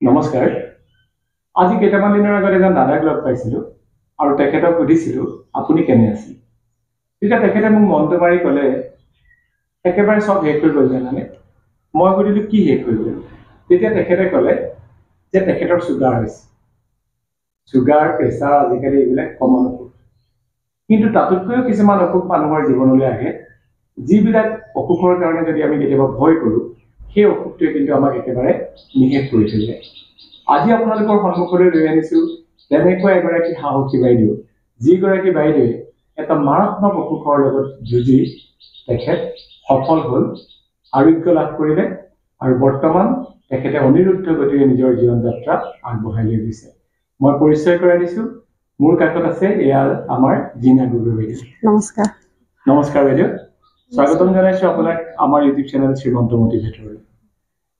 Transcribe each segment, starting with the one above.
নমস্কাৰ। আজি কেইটামান দিনৰ আগত এজন দাদাক লগ পাইছিলোঁ আৰু তেখেতক সুধিছিলোঁ আপুনি কেনে আছে। তেতিয়া তেখেতে মোক মনটো মাৰি ক'লে একেবাৰে চব শেষ হৈ গ'ল জানানে। মই সুধিলোঁ কি শেষ হৈ গ'ল। তেতিয়া তেখেতে ক'লে যে তেখেতৰ চুগাৰ হৈছে। চুগাৰ প্ৰেছাৰ আজিকালি এইবিলাক কমন অসুখ, কিন্তু তাতোতকৈও কিছুমান অসুখ মানুহৰ জীৱনলৈ আহে যিবিলাক অসুখৰ কাৰণে যদি আমি কেতিয়াবা ভয় কৰোঁ সেই অসুখটোৱে কিন্তু আমাক একেবাৰে নিষেধ কৰি থৈ যায়। আজি আপোনালোকৰ সন্মুখলৈ লৈ আনিছোঁ তেনেকুৱা এগৰাকী সাহসী বাইদেউ, যিগৰাকী বাইদেৱে এটা মাৰাত্মক অসুখৰ লগত যুঁজি তেখেত সফল হ'ল, আৰোগ্য লাভ কৰিলে আৰু বৰ্তমান তেখেতে অনিৰুদ্ধ গতিৰে নিজৰ জীৱন যাত্ৰা আগবঢ়াই লৈ গৈছে। মই পৰিচয় কৰাই দিছোঁ, মোৰ কাষত আছে এয়া আমাৰ জিনা গগৈ বাইদেউ। নমস্কাৰ। নমস্কাৰ বাইদেউ, স্বাগতম জনাইছোঁ আপোনাক আমাৰ ইউটিউব চেনেল শ্ৰীমন্ত মটিভেটৰলৈ।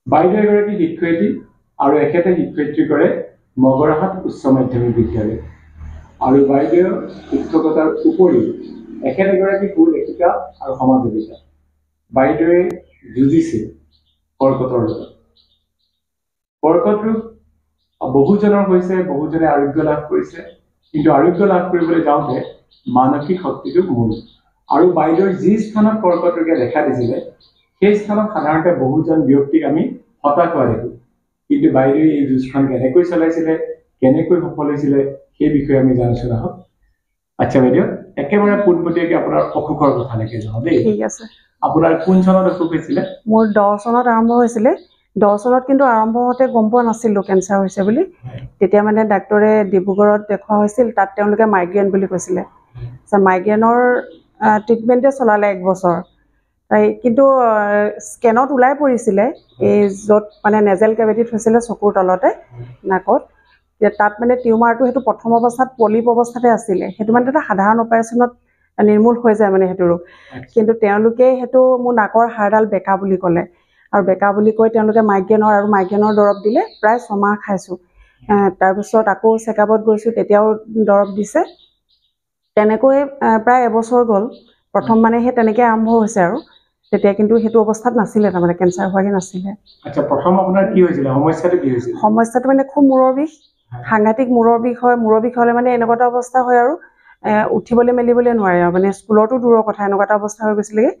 বাইদেউ এগৰাকী শিক্ষয়িত্ৰী আৰু এখেতে শিক্ষয়িত্ৰী কৰে মগৰাহাট উচ্চ মাধ্যমিক বিদ্যালয়। আৰু বাইদেউ শিক্ষকতাৰ উপৰিও এখেত এগৰাকী সুলেখিকা আৰু সমাজসেৱিকা। বাইদেৱে যুঁজিছিল কৰ্কটৰ লগত। কৰ্কট ৰোগ বহুজনৰ হৈছে, বহুজনে আৰোগ্য লাভ কৰিছে, কিন্তু আৰোগ্য লাভ কৰিবলৈ যাওঁতে মানসিক শক্তিটো মূল। আৰু বাইদেউৰ যি স্থানত কৰ্কট ৰোগে দেখা দিছিলে সেই স্থানত সাধাৰণতে বহুজন ব্যক্তিক আমি হতাশ হোৱা দেখোঁ, কিন্তু বাইদেৱে এই যুঁজখন কেনেকৈ চলাইছিলে, কেনেকৈ সফল হৈছিলে সেই বিষয়ে আমি জানিছোঁ আহক। আচ্ছা বাইদেউ, একেবাৰে পোনপটীয়াকৈ আপোনাৰ অসুখৰ কথালৈকে যাওঁ দেই। ঠিক আছে। আপোনাৰ কোন চনত অসুখ হৈছিলে? মোৰ 10 চনত আৰম্ভ হৈছিলে। 10 চনত কিন্তু আৰম্ভ হওঁতে গম পোৱা নাছিলোঁ কেঞ্চাৰ হৈছে বুলি। তেতিয়া মানে ডাক্তৰে ডিব্ৰুগড়ত দেখুওৱা হৈছিল, তাত তেওঁলোকে মাইগ্ৰেন বুলি কৈছিলে। মাইগ্ৰেনৰ ট্ৰিটমেণ্টে চলালে 1 বছৰ। কিন্তু স্কেনত ওলাই পৰিছিলে এই য'ত মানে নেজেল কেভিটিত হৈছিলে চকুৰ তলতে নাকত, তাত মানে টিউমাৰটো সেইটো প্ৰথম অৱস্থাত পলিপ অৱস্থাতে আছিলে। সেইটো মানে এটা সাধাৰণ অপাৰেশ্যনত নিৰ্মূল হৈ যায় মানে সেইটো ৰোগ। কিন্তু তেওঁলোকে সেইটো মোৰ নাকৰ হাড়ডাল বেকা বুলি ক'লে, আৰু বেকা বুলি কৈ তেওঁলোকে মাইগ্ৰেনৰ দৰৱ দিলে। প্ৰায় 6 মাহ খাইছোঁ। তাৰপিছত আকৌ চেকআপত গৈছোঁ, তেতিয়াও দৰৱ দিছে। তেনেকৈ প্ৰায় এবছৰ গ'ল। প্ৰথম মানে সেই তেনেকৈ আৰম্ভ হৈছে আৰু তেতিয়া কিন্তু সেইটো অৱস্থাত নাছিলে, তাৰমানে কেঞ্চাৰ হোৱাকৈ নাছিলে। আচ্ছা, প্ৰথম আপোনাৰ কি হৈছিলে, সমস্যাটো কি হৈছিল? সমস্যাটো মানে খুব মূৰৰ বিষ, সাংঘাতিক মূৰৰ বিষ হয়। মূৰৰ বিষ হ'লে মানে এনেকুৱা এটা অৱস্থা হয় আৰু উঠিবলৈ মেলিবলৈ নোৱাৰে আৰু মানে স্কুলতো দূৰৰ কথা, এনেকুৱা এটা অৱস্থা হৈ গৈছিলেগৈ।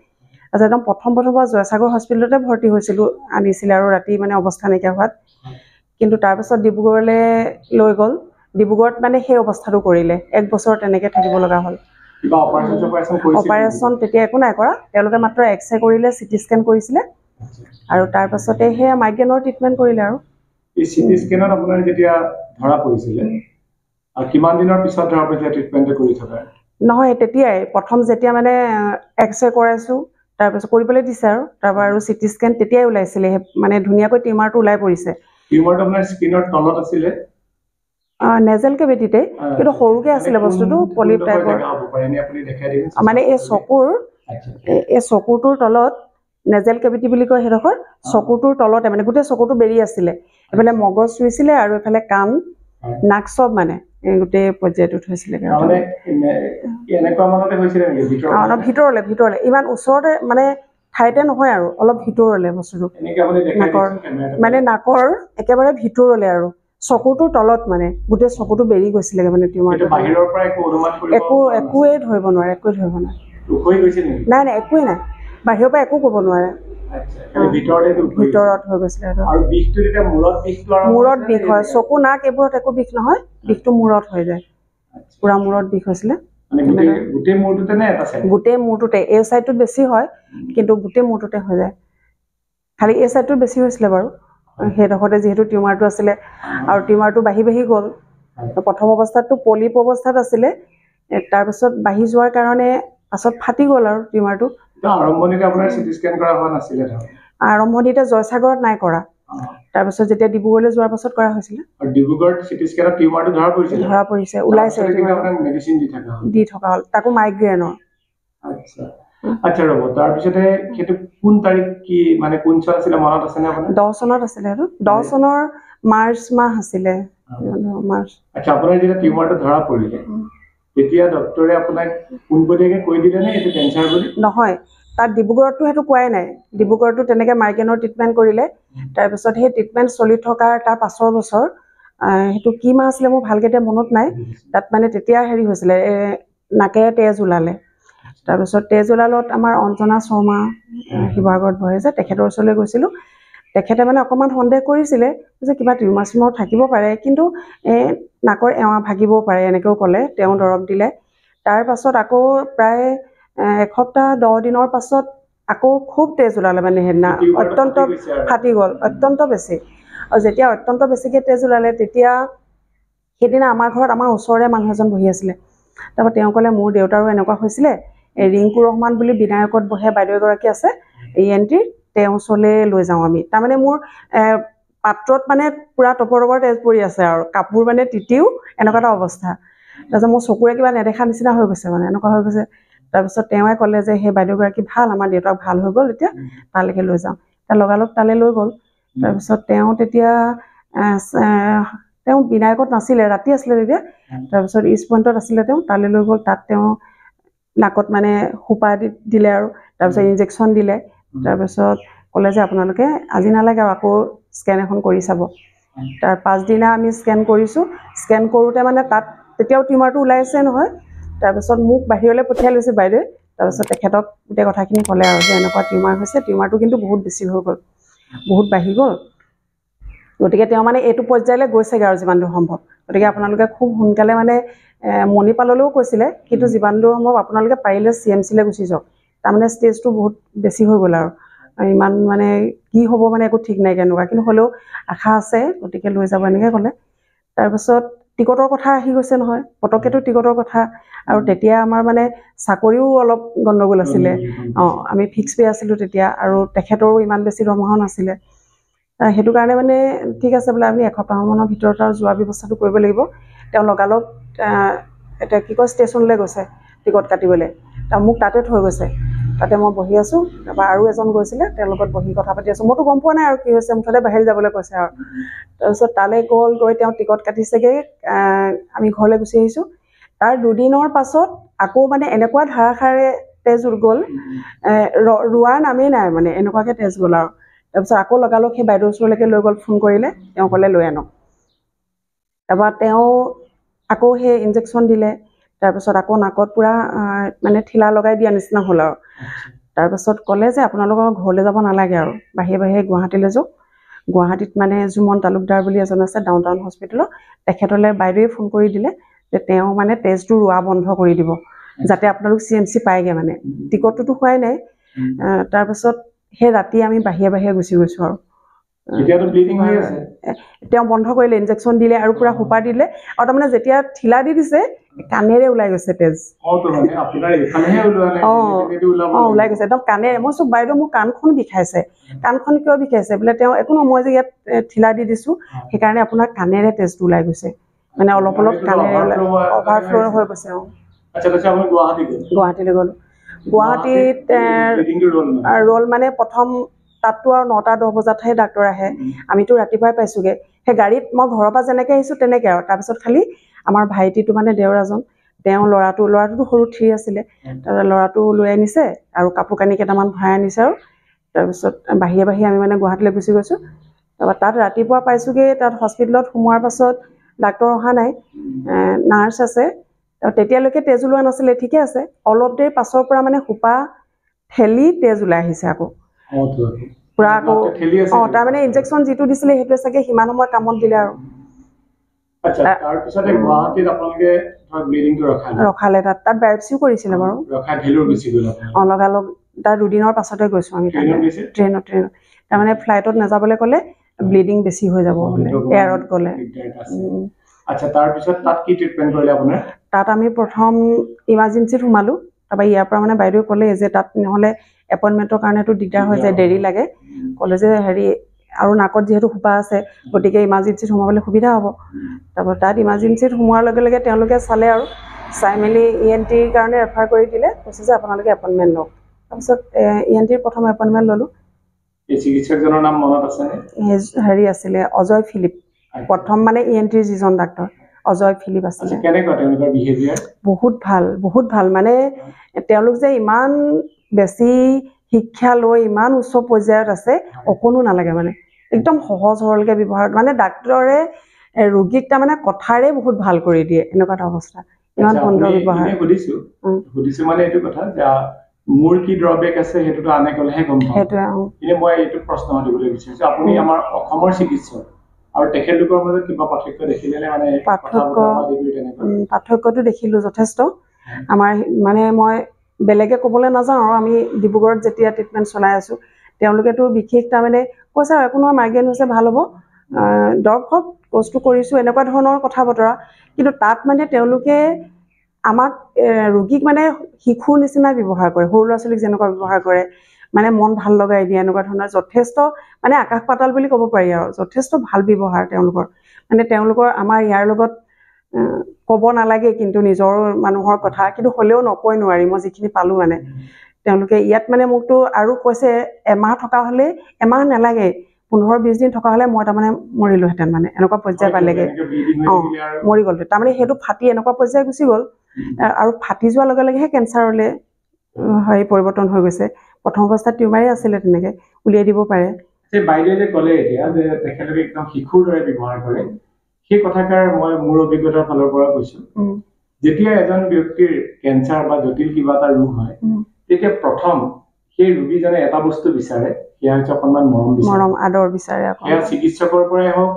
তাৰপিছত একদম প্ৰথম জয়সাগৰ হস্পিটেলতে ভৰ্তি হৈছিলোঁ, আনিছিলে আৰু ৰাতি মানে অৱস্থা নাইকিয়া হোৱাত। কিন্তু তাৰপিছত ডিব্ৰুগড়লৈ লৈ গ'ল। ডিব্ৰুগড়ত মানে সেই অৱস্থাটো কৰিলে, 1 বছৰ তেনেকৈ থাকিব লগা হ'ল। অপাৰেশ্যন তেতিয়া একো নাই কৰা, তেওঁলোকে মাত্ৰ এক্সৰে কৰিলে, চিটি স্কেন কৰিছিলে, আৰু তাৰপাছতে সেয়া মাইগ্ৰেনৰ ট্ৰিটমেণ্ট কৰিলে। আৰু এই চিটি স্কেনত আপোনাৰ যেতিয়া ধৰা পৰিছিলে, কিমান দিনৰ পিছত ধৰা পৰিছিলে ট্ৰিটমেণ্ট কৰি থকা? নহয়, তেতিয়াই প্ৰথম যেতিয়া মানে এক্সৰে কৰাইছোঁ, তাৰপিছত কৰিবলৈ দিছে আৰু তাৰপৰা আৰু চিটি স্কেন তেতিয়াই ওলাইছিলে, মানে ধুনীয়াকৈ টিউমাৰটো ওলাই পৰিছে। টিউমাৰটো আপোনাৰ স্কিনৰ তলত আছিলে? নেজেল কেভিটিতে, কিন্তু সৰুকৈ আছিলে বস্তুটো, পলিপ টাইপৰ। মানে এই চকুটোৰ তলত নেজেল কেভিটি বুলি কয় সেইডোখৰ, চকুটোৰ তলতে মানে গোটেই চকুটো বেৰি আছিলে। এইফালে মগজ চুইছিলে আৰু এইফালে কাণ, নাক চব মানে গোটেই পৰ্যায়টোত হৈছিলে। অলপ ভিতৰলে, ইমান ওচৰতে মানে ঠাইতে নহয় আৰু অলপ ভিতৰলে বস্তুটো। নাকৰ একেবাৰে ভিতৰলে আৰু চকুটোৰ তলত মানে গোটেই চকুটো বেৰি গৈছিলে মানে টিউমাৰটো। একোৱে ধৰিব নোৱাৰে, নাই, একোৱে নাই, বাহিৰৰ পৰা একো ক'ব নোৱাৰে। ভিতৰত হৈ গৈছিলে। মূৰত বিষ হয়, চকু নাক এইবোৰত একো বিষ নহয়, বিষটো মূৰত হৈ যায়, পুৰা মূৰত বিষ হৈছিলে। গোটেই মূৰটোতে, এই চাইডটোত বেছি হয়, কিন্তু গোটেই মূৰটোতে হৈ যায়। খালি এই চাইডটোত বেছি হৈছিলে বাৰু, সেইডোখৰতে যিহেতু টিউমাৰটো আছিলে, আৰু টিউমাৰটো বাঢ়ি গ'ল। প্ৰথম অৱস্থাততো পলিপ অৱস্থাত আছিলে, তাৰপিছত বাঢ়ি যোৱাৰ কাৰণে পাছত ফাটি গ'ল আৰু টিউমাৰটো। আৰম্ভণিতে জয়সাগৰত নাই কৰা, তাৰপিছত যেতিয়া ডিব্ৰুগড়লৈ যোৱাৰ পাছত কৰা হৈছিলে। ধৰা পৰিছে, ওলাইছে, দি থকা হ'ল, তাকো মাইগ্ৰেনৰ। আচ্ছা ৰ'ব, তাৰপিছতে সেইটো কোন তাৰিখ কি মানে কোন চন আছিলে মনত আছে নে আপোনাৰ? 10 চনত আছিলে, সেইটো 10 চনৰ মাৰ্চ মাহ আছিলে। আচ্ছা, আপোনাৰ যেতিয়া টিউমাৰটো ধৰা পৰিলে তেতিয়া ডক্টৰে আপোনাক পোনপটীয়াকৈ কৈ দিলে নে এইটো কেঞ্চাৰ বুলি? নহয়, তাত ডিব্ৰুগড়তো সেইটো কোৱাই নাই ডিব্ৰুগড়তো তেনেকৈ মাইগ্ৰেনৰ ট্ৰিটমেণ্ট কৰিলে তাৰপিছত সেই ট্ৰিটমেণ্ট চলি থকাৰ তাৰ পাছৰ বছৰ সেইটো কি মাহ আছিলে মোৰ ভালকৈ এতিয়া মনত নাই তাত মানে তেতিয়া হেৰি হৈছিলে নাকেৰে তেজ ওলালে তাৰপিছত তেজ ওলালত আমাৰ অঞ্জনা শৰ্মা শিৱসাগৰত বহে যে তেখেতৰ ওচৰলৈ গৈছিলোঁ তেখেতে মানে অকণমান সন্দেহ কৰিছিলে যে কিবা টিউমাৰ চিউমাৰ থাকিব পাৰে কিন্তু নাকৰ এৱা ভাগিবও পাৰে এনেকৈও ক'লে তেওঁ দৰৱ দিলে তাৰ পাছত আকৌ প্ৰায় এসপ্তাহ 10 দিনৰ পাছত আকৌ খুব তেজ ওলালে মানে সেইদিনা অত্যন্ত ফাটি গ'ল অত্যন্ত বেছি আৰু যেতিয়া অত্যন্ত বেছিকৈ তেজ ওলালে তেতিয়া সেইদিনা আমাৰ ঘৰত আমাৰ ওচৰৰে মানুহ এজন বহি আছিলে তাৰপৰা তেওঁ ক'লে মোৰ দেউতাৰো এনেকুৱা হৈছিলে ৰিংকু ৰহমান বুলি বিনায়কত বহে বাইদেউ এগৰাকী আছে ENT তেওঁ ওচৰলৈ লৈ যাওঁ আমি তাৰমানে মোৰ পাত্ৰত মানে পুৰা টপৰ তেজ পৰি আছে আৰু কাপোৰ মানে তিতিও এনেকুৱা এটা অৱস্থা তাৰপিছত মোৰ চকুৰে কিবা নেদেখা নিচিনা হৈ গৈছে মানে এনেকুৱা হৈ গৈছে তাৰপিছত তেওঁৱে ক'লে যে সেই বাইদেউগৰাকী ভাল আমাৰ দেউতাক ভাল হৈ গ'ল এতিয়া তালৈকে লৈ যাওঁ তাৰ লগালগ তালৈ লৈ গ'ল তাৰপিছত তেওঁ তেতিয়া তেওঁ বিনায়কত নাছিলে ৰাতি আছিলে তেতিয়া তাৰপিছত ইষ্ট পইণ্টত আছিলে তেওঁ তালৈ লৈ গ'ল তাত তেওঁ নাকত মানে সোপা দিলে আৰু তাৰপিছত ইনজেকশ্যন দিলে তাৰপিছত ক'লে যে আপোনালোকে আজি নালাগে আৰু আকৌ স্কেন এখন কৰি চাব তাৰ পাছদিনা আমি স্কেন কৰিছোঁ স্কেন কৰোঁতে মানে তাত তেতিয়াও টিউমাৰটো ওলাইছে নহয় তাৰপিছত মোক বাহিৰলৈ পঠিয়াই লৈছে বাইদেৱে তাৰপিছত তেখেতক গোটেই কথাখিনি ক'লে আৰু যে এনেকুৱা টিউমাৰ হৈছে টিউমাৰটো কিন্তু বহুত বেছি হৈ গ'ল বহুত বাঢ়ি গ'ল গতিকে তেওঁ মানে এইটো পৰ্যায়লৈ গৈছেগৈ আৰু যিমান দূৰ সম্ভৱ গতিকে আপোনালোকে খুব সোনকালে মানে মণিপাললৈও কৈছিলে কিন্তু যিমান দূৰ সম্ভৱ আপোনালোকে পাৰিলে CMCলৈ গুচি যাওক তাৰমানে ষ্টেজটো বহুত বেছি হৈ গ'ল আৰু ইমান মানে কি হ'ব মানে একো ঠিক নাই কেনেকুৱা কিন্তু হ'লেও আশা আছে গতিকে লৈ যাব এনেকৈ ক'লে তাৰপিছত টিকটৰ কথা আহি গৈছে নহয় পটককেতো টিকটৰ কথা আৰু তেতিয়া আমাৰ মানে চাকৰিও অলপ গণ্ডগোল আছিলে আমি ফিক্স পে আছিলোঁ তেতিয়া আৰু তেখেতৰো ইমান বেছি দৰমহাও নাছিলে সেইটো কাৰণে মানে ঠিক আছে বোলে আমি এসপ্তাহমানৰ ভিতৰত আৰু যোৱাৰ ব্যৱস্থাটো কৰিব লাগিব তেওঁ লগালগ এতিয়া কি কয় ষ্টেচনলৈ গৈছে টিকট কাটিবলৈ তাৰ মোক তাতে থৈ গৈছে তাতে মই বহি আছোঁ তাৰপৰা আৰু এজন গৈছিলে তেওঁৰ লগত বহি কথা পাতি আছোঁ মইতো গম পোৱা নাই আৰু কি হৈছে মুঠতে বাহিৰ যাবলৈ কৈছে আৰু তাৰপিছত তালৈ গৈ তেওঁ টিকট কাটিছেগৈ আমি ঘৰলৈ গুচি আহিছোঁ তাৰ 2 দিনৰ পাছত আকৌ মানে এনেকুৱা ধাৰাসাৰে তেজ গ'ল ৰোৱাৰ নামেই নাই মানে এনেকুৱাকৈ তেজ গ'ল আৰু তাৰপিছত আকৌ লগালগ সেই বাইদেউৰ ওচৰলৈকে লৈ গ'ল ফোন কৰিলে তেওঁ ক'লে লৈ আনক তাৰপৰা তেওঁ আকৌ সেই ইনজেকশ্যন দিলে তাৰপিছত আকৌ নাকত পুৰা মানে ঠিলা লগাই দিয়া নিচিনা হ'ল আৰু তাৰপিছত ক'লে যে আপোনালোকৰ ঘৰলৈ যাব নালাগে আৰু বাহিৰে বাহিৰে গুৱাহাটীলৈ যাওক গুৱাহাটীত মানে জুমন তালুকদাৰ বুলি এজন আছে ডাউনটাউন হস্পিটেলত তেখেতলৈ বাইদেৱে ফোন কৰি দিলে যে তেওঁ মানে তেজটো ৰোৱা বন্ধ কৰি দিব যাতে আপোনালোক CMC পায়গৈ মানে টিকটটোতো হোৱাই নাই তাৰপিছত সেই ৰাতি আমি বাহিৰে বাহিৰে গুচি গৈছোঁ আৰু তেওঁ বন্ধ কৰিলে ইনজেকশ্যন দিলে আৰু পুৰা সোপা দিলে আৰু তাৰমানে যেতিয়া ঠিলা দি দিছে কাণেৰে ওলাই গৈছে তেজ ওলাই গৈছে একদম কাণেৰে মই চব বাইদেউ মোৰ কাণখন বিষাইছে কাণখন কিয় বিষাইছে বোলে তেওঁ একো নহয় মই যে ইয়াত ঠিলা দি দিছোঁ সেইকাৰণে আপোনাৰ কাণেৰে তেজটো ওলাই গৈছে মানে অলপ অলপ কাণেৰে অভাৰফ্ল' হৈ গৈছে গুৱাহাটীলৈ গ'লোঁ গুৱাহাটীত ৰ'ল মানে প্ৰথম তাততো আৰু 9-10 বজাতহে ডাক্তৰ আহে আমিতো ৰাতিপুৱাই পাইছোঁগৈ সেই গাড়ীত মই ঘৰৰ পৰা যেনেকৈ আহিছোঁ তেনেকৈ আৰু তাৰপিছত খালি আমাৰ ভাইটিটো মানে দেওৰাজন তেওঁ ল'ৰাটোতো সৰু 3 আছিলে তাৰপিছত ল'ৰাটো লৈ আনিছে আৰু কাপোৰ কানি কেইটামান ভৰাই আনিছে আৰু তাৰপিছত বাহিৰে বাহিৰে আমি মানে গুৱাহাটীলৈ গুচি গৈছোঁ তাৰপৰা তাত ৰাতিপুৱা পাইছোঁগৈ তাত হস্পিটেলত সোমোৱাৰ পাছত ডাক্তৰ অহা নাই নাৰ্ছ আছে তেতিয়ালৈকে তেজ ওলোৱা নাছিলে ঠিকে আছে অলপ দেৰি পাছৰ পৰা মানে সোপা ঠেলি তেজ ওলাই আহিছে আকৌ পুৰা আকৌ তাৰমানে ইনজেকশ্যন যিটো দিছিলে সেইটোৱে চাগে সিমান সময় কামত দিলে আৰু ৰখালে তাত বায়পচিও কৰিছিলে বাৰু লগালগ তাৰ 2 দিনৰ পাছতে গৈছোঁ আমি ট্ৰেইনত তাৰমানে ফ্লাইটত নাযাবলৈ ক'লে ব্লিডিং বেছি হৈ যাব বোলে এয়াৰত গ'লে তাত আমি প্ৰথম ইমাৰ্জেঞ্চিত সোমালোঁ তাৰপৰা ইয়াৰ পৰা মানে বাইদেৱে ক'লে যে তাত নহ'লে এপইণ্টমেণ্টৰ কাৰণেতো দিগদাৰ হৈ যায় দেৰি লাগে ক'লে যে হেৰি আৰু নাকত যিহেতু সোপা আছে গতিকে ইমাৰ্জেঞ্চিত সোমাবলৈ সুবিধা হ'ব তাৰপৰা তাত ইমাৰ্জেঞ্চিত সোমোৱাৰ লগে লগে তেওঁলোকে চালে আৰু চাই মেলি ENTৰ কাৰণে ৰেফাৰ কৰি দিলে কৈছে যে আপোনালোকে এপইণ্টমেণ্ট লওক তাৰপিছত ENTৰ প্ৰথম এপইণ্টমেণ্ট ল'লোঁ চিকিৎসকজনৰ নাম মনত আছে হেৰি আছিলে অজয় ফিলিপ প্ৰথম মানে ENTৰ যিজন ডাক্তৰ অজয় ফিলিপ আছিলে বহুত ভাল মানে তেওঁলোক যে ইমান বেছি শিক্ষা লৈ ইমান উচ্চ পৰ্যায়ত আছে অকণো নালাগে মানে একদম সহজ সৰলকৈ ব্যৱহাৰ মানে ডাক্তৰে ৰোগীক তাৰমানে কথাৰে বহুত ভাল কৰি দিয়ে এনেকুৱা এটা অৱস্থা ইমান সুন্দৰ ব্যৱহাৰ সুধিছো মানে এইটো কথা যে মোৰ কি ড্ৰবেক আছে সেইটোতো আনে ক'লেহে গম পাওঁ সেইটোৱে মই এইটো প্ৰশ্ন সুধিবলৈ বিচাৰিছো আপুনি আমাৰ অসমৰ চিকিৎসক আৰু তেখেতলোকৰ মাজত কিবা পাৰ্থক্য দেখিলে মানে পাৰ্থক্যটো দেখিলোঁ যথেষ্ট আমাৰ মানে মই বেলেগে ক'বলৈ নাযাওঁ আৰু আমি ডিব্ৰুগড়ত যেতিয়া ট্ৰিটমেণ্ট চলাই আছোঁ তেওঁলোকেতো বিশেষ তাৰমানে কৈছে আৰু একো নহয় মাইগ্ৰেইন হৈছে ভাল হ'ব দৰৱ হওক কৰ্চটো কৰিছোঁ এনেকুৱা ধৰণৰ কথা বতৰা কিন্তু তাত মানে তেওঁলোকে আমাক ৰোগীক মানে শিশুৰ নিচিনা ব্যৱহাৰ কৰে সৰু ল'ৰা ছোৱালীক যেনেকুৱা ব্যৱহাৰ কৰে মানে মন ভাল লগাই দিয়ে এনেকুৱা ধৰণৰ যথেষ্ট মানে আকাশ পাতাল বুলি ক'ব পাৰি আৰু যথেষ্ট ভাল ব্যৱহাৰ তেওঁলোকৰ মানে তেওঁলোকৰ আমাৰ ইয়াৰ লগত ক'ব নালাগে কিন্তু নিজৰ মানুহৰ কথা কিন্তু হ'লেও নকৈ নোৱাৰি মই যিখিনি পালোঁ মানে তেওঁলোকে ইয়াত মানে মোকতো আৰু কৈছে এমাহ থকা হ'লে এমাহ নালাগে 15-20 দিন থকা হ'লে মই তাৰমানে মৰিলোহেঁতেন মানে এনেকুৱা পৰ্যায় পালেগে মৰি গ'লো তাৰমানে সেইটো ফাটি এনেকুৱা পৰ্যায় গুচি গ'ল আৰু ফাটি যোৱাৰ লগে লগেহে কেঞ্চাৰলৈ পৰিৱৰ্তন হৈ গৈছে প্ৰথম অৱস্থাত টিউমাৰেই আছিলে তেনেকৈ উলিয়াই দিব পাৰে বাইদেৱে যে ক'লে এতিয়া যে তেখেতলোকে একদম শিশুৰ দৰে ব্যৱহাৰ কৰে সেই কথাষাৰ মই মোৰ অভিজ্ঞতাৰ ফালৰ পৰা কৈছোঁ যেতিয়া এজন ব্যক্তিৰ কেঞ্চাৰ বা জটিল কিবা এটা ৰোগ হয় তেতিয়া প্ৰথম সেই ৰোগীজনে এটা বস্তু বিচাৰে সেয়া হৈছে অকণমান মৰম আদৰ বিচাৰে সেয়া চিকিৎসকৰ পৰাই হওক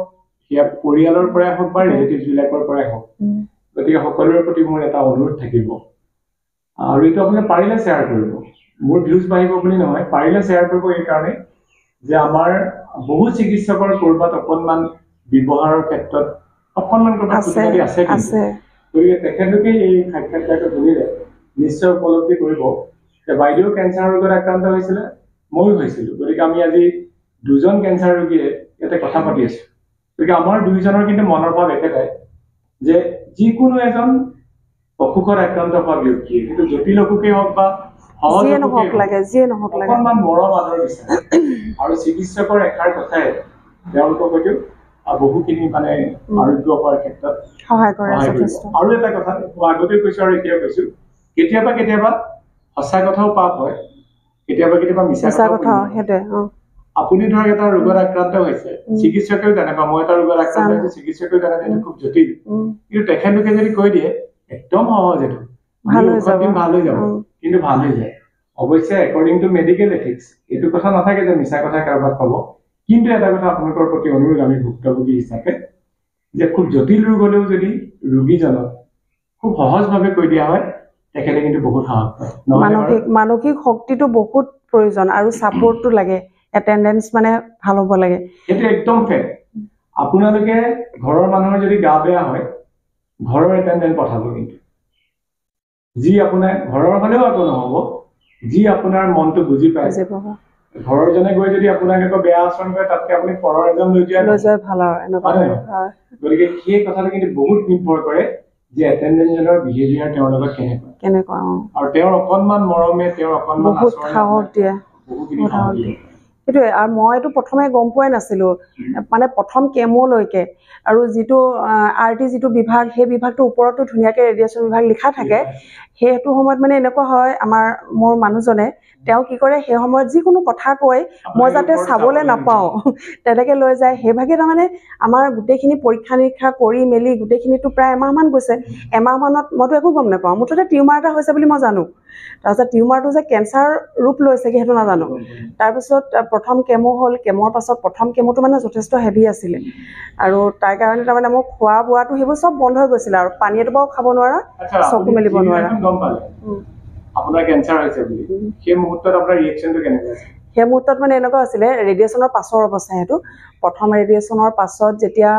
সেয়া পৰিয়ালৰ পৰাই হওক বা ৰিলেটিভবিলাকৰ পৰাই হওক গতিকে সকলোৰে প্ৰতি মোৰ এটা অনুৰোধ থাকিব আৰু এইটো আপুনি পাৰিলে শ্বেয়াৰ কৰিব মোৰ ভিউজ বাঢ়িব বুলি নহয় পাৰিলে শ্বেয়াৰ কৰিব এই কাৰণে যে আমাৰ বহু চিকিৎসকৰ ক'ৰবাত অকণমান ব্যৱহাৰৰ ক্ষেত্ৰত অকণমান ক'ৰবাত আছে গতিকে তেখেতলোকে এই সাক্ষাৎকাৰটো শুনিলে নিশ্চয় উপলব্ধি কৰিব যে বাইদেউ কেঞ্চাৰ ৰোগত আক্ৰান্ত হৈছিলে ময়ো হৈছিলোঁ গতিকে আমি আজি দুজন কেঞ্চাৰ ৰোগীয়ে ইয়াতে কথা পাতি আছোঁ গতিকে আমাৰ দুয়োজনৰ কিন্তু মনৰ ভাৱ একেটাই যে যিকোনো এজন অসুখত আক্ৰান্ত হোৱা ব্যক্তিয়ে কিন্তু জটিল অসুখেই হওক বা যিয়ে নহওক লাগে অকণমান মৰম আদৰ বিচাৰে আৰু চিকিৎসকৰ এষাৰ কথাই তেওঁলোকক হয়তো বহুখিনি মানে আৰোগ্য হোৱাৰ ক্ষেত্ৰত সহায় কৰে আৰু এটা কথা মই আগতে কৈছোঁ আৰু এতিয়াও কৈছোঁ কেতিয়াবা সঁচা কথাও পাপ হয় কেতিয়াবা মিছা কথাও আপুনি ধৰক এটা ৰোগত আক্ৰান্ত হৈছে চিকিৎসকেও জানে বা মই এটা ৰোগত আক্ৰান্ত হৈছোঁ চিকিৎসকেও জানে এইটো খুব জটিল কিন্তু তেখেতলোকে যদি কৈ দিয়ে একদম সহজ এইটো ভাল হৈ যাব কিন্তু ভাল হৈ যায় অৱশ্যে একৰ্ডিং টু মেডিকেল এথিক্স এইটো কথা নাথাকে যে মিছা কথা কাৰোবাক ক'ব কিন্তু এটা কথা আপোনালোকৰ প্ৰতি অনুৰোধ আমি ভুক্তভোগী হিচাপে যে খুব জটিল ৰোগ হ'লেও যদি ৰোগীজনক খুব সহজভাৱে কৈ দিয়া হয় তেখেতে কিন্তু বহুত সাহস পায় মানসিক শক্তিটো বহুত প্ৰয়োজন আৰু ছাপোৰ্টটো লাগে এটেণ্ডেন্স মানে ভাল হ'ব লাগে সেইটো একদম ফেক্ট আপোনালোকে ঘৰৰ মানুহৰ যদি গা বেয়া হয় ঘৰৰ এটেণ্ডেন্ট পঠাব কিন্তু যি আপোনাৰ ঘৰৰ হ'লেও একো নহ'ব যি আপোনাৰ মনটো বুজি পায় ঘৰৰ জনে গৈ যদি আপোনাক একো বেয়া আচৰণ কৰে তাতকে আপুনি পৰৰ এজন লৈ যোৱাই ভাল আৰু এনেকুৱা গতিকে সেই কথাটো কিন্তু বহুত নিৰ্ভৰ কৰে যে এটেণ্ডেন্টজনৰ বিহেভিয়াৰ তেওঁৰ লগত কেনেকুৱা আৰু তেওঁৰ অকণমান মৰমে তেওঁৰ অকণমান সাহস দিয়ে সেইটোৱে আৰু মইতো প্ৰথমে গম পোৱাই নাছিলোঁ মানে প্ৰথম কেমোলৈকে আৰু যিটো RT যিটো বিভাগ সেই বিভাগটোৰ ওপৰতো ধুনীয়াকৈ ৰেডিয়েশ্যন বিভাগ লিখা থাকে সেইটো সময়ত মানে এনেকুৱা হয় মোৰ মানুহজনে তেওঁ কি কৰে সেই সময়ত যিকোনো কথা কয় মই যাতে চাবলৈ নাপাওঁ তেনেকৈ লৈ যায় সেইভাগে তাৰমানে আমাৰ গোটেইখিনি পৰীক্ষা নিৰীক্ষা কৰি মেলি গোটেইখিনিতো প্ৰায় এমাহমান গৈছে এমাহমানত মইতো একো গম নাপাওঁ মুঠতে টিউমাৰ এটা হৈছে বুলি মই জানো তাৰপিছত টিউমাৰটো যে কেঞ্চাৰ ৰূপ লৈছেগৈ সেইটো নাজানো তাৰপিছত প্ৰথম কেমো হ'ল কেমৰ পাছত প্ৰথম কেমোটো মানে যথেষ্ট হেভি আছিলে আৰু তাৰ কাৰণে তাৰমানে মোৰ খোৱা বোৱাটো সেইবোৰ চব বন্ধ হৈ গৈছিলে আৰু পানী এটোপাও খাব নোৱাৰা চকু মেলিব নোৱাৰা আপোনাৰ কেঞ্চাৰ হৈছে বুলি সেই মুহূৰ্তত আপোনাৰ ৰিয়েকশ্যনটো কেনেকুৱা আছিল সেই মুহূৰ্তত মানে এনেকুৱা আছিলে ৰেডিয়েশ্যনৰ পাছৰ অৱস্থা সেইটো প্ৰথম ৰেডিয়েশ্যনৰ পাছত যেতিয়া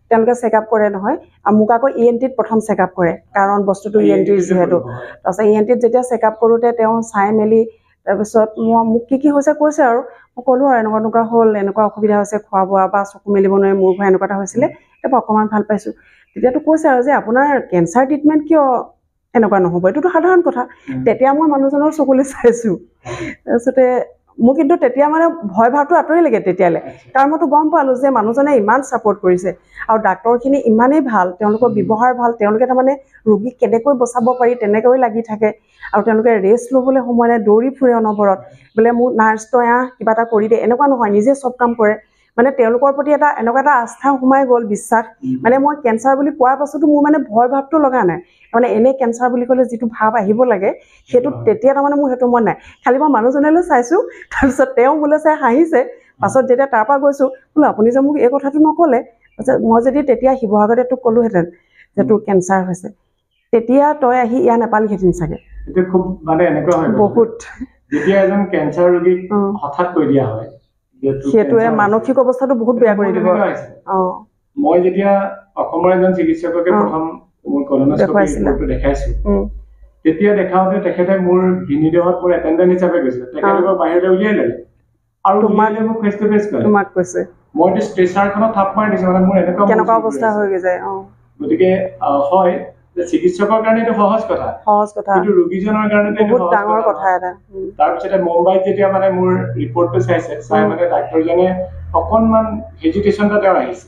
তেওঁলোকে চেকআপ কৰে নহয় আৰু মোক আকৌ ENTত প্ৰথম চেকআপ কৰে কাৰণ বস্তুটো ENTৰ যিহেতু তাৰপিছত ENTত যেতিয়া চেকআপ কৰোঁতে তেওঁ চাই মেলি তাৰপিছত মোক কি হৈছে কৈছে আৰু মই ক'লোঁ আৰু এনেকুৱা হ'ল এনেকুৱা অসুবিধা হৈছে খোৱা বোৱা বা চকু মেলিব নোৱাৰি মূৰ ঘূৰাই এনেকুৱা এটা হৈছিলে তাৰপৰা অকণমান ভাল পাইছোঁ তেতিয়াতো কৈছে আৰু যে আপোনাৰ কেঞ্চাৰ ট্ৰিটমেণ্ট কিয় এনেকুৱা নহ'ব এইটোতো সাধাৰণ কথা তেতিয়া মই মানুহজনৰ চকুলৈ চাইছোঁ তাৰপিছতে মোৰ কিন্তু তেতিয়া মানে ভয় ভাৱটো আঁতৰিলেগে তেতিয়ালে কাৰণ মইতো গম পালো যে মানুহজনে ইমান ছাপোৰ্ট কৰিছে আৰু ডাক্তৰখিনি ইমানেই ভাল তেওঁলোকৰ ব্যৱহাৰ ভাল তেওঁলোকে তাৰমানে ৰোগীক কেনেকৈ বচাব পাৰি তেনেকৈ লাগি থাকে আৰু তেওঁলোকে ৰেষ্ট ল'বলৈ সময় নাই দৌৰি ফুৰে অনবৰত বোলে মোৰ নাৰ্ছ তই কিবা এটা কৰি দে এনেকুৱা নহয় নিজে চব কাম কৰে মানে তেওঁলোকৰ প্ৰতি এটা এনেকুৱা এটা আস্থা সোমাই গ'ল বিশ্বাস মানে মই কেঞ্চাৰ বুলি কোৱাৰ পাছতো মোৰ মানে ভয় ভাৱটো লগা নাই মানে এনে কেঞ্চাৰ বুলি ক'লে যিটো ভাৱ আহিব লাগে সেইটো তেতিয়া তাৰমানে মোৰ সেইটো মন নাই খালি মই মানুহজনলৈ চাইছোঁ তাৰপিছত তেওঁ মোলৈ চাই হাঁহিছে পাছত যেতিয়া তাৰ পৰা গৈছোঁ বোলো আপুনি যে মোক এই কথাটো নক'লে মই যদি তেতিয়া শিৱসাগৰতে তোক ক'লোহেঁতেন যে তোৰ কেঞ্চাৰ হৈছে তেতিয়া তই আহি ইয়াত নাপালিহেঁতেন চাগে খুব মানে এনেকুৱা হয় বহুত যেতিয়া এজন কেঞ্চাৰ ৰোগীক হঠাৎ কৈ দিয়া হয় সেইটোৱে মানসিক অৱস্থাটো বহুত বেয়া কৰি দিব মই যেতিয়া অসমৰ এজন চিকিৎসকে প্ৰথম মোৰ কলনোস্কপি ৰিপৰ্টটো দেখাইছো তেতিয়া দেখাওঁতে তেখেতে মোৰ ভিনিদেহত মোৰ এটেণ্ডেণ্ট হিচাপে গৈছিল তেখেতক বাহিৰলৈ উলিয়াই ল'লে আৰু উলিয়াই মোক ফেচ টু ফেচ ক'লে তোমাক কৈছে মইতো ষ্ট্ৰেচাৰখনত থাপ মাৰি দিছোঁ মানে মোৰ এনেকুৱা কেনেকুৱা অৱস্থা হৈ যায় গতিকে হয় যে চিকিৎসকৰ কাৰণে এইটো সহজ কথা কিন্তু ৰোগীজনৰ কাৰণে বহুত ডাঙৰ কথা এটা তাৰপিছতে মুম্বাইত যেতিয়া মানে মোৰ ৰিপৰ্টটো চাইছে চাই মানে ডাক্তৰজনে অকণমান হেজিটেশ্যন এটা তেওঁৰ আহিছে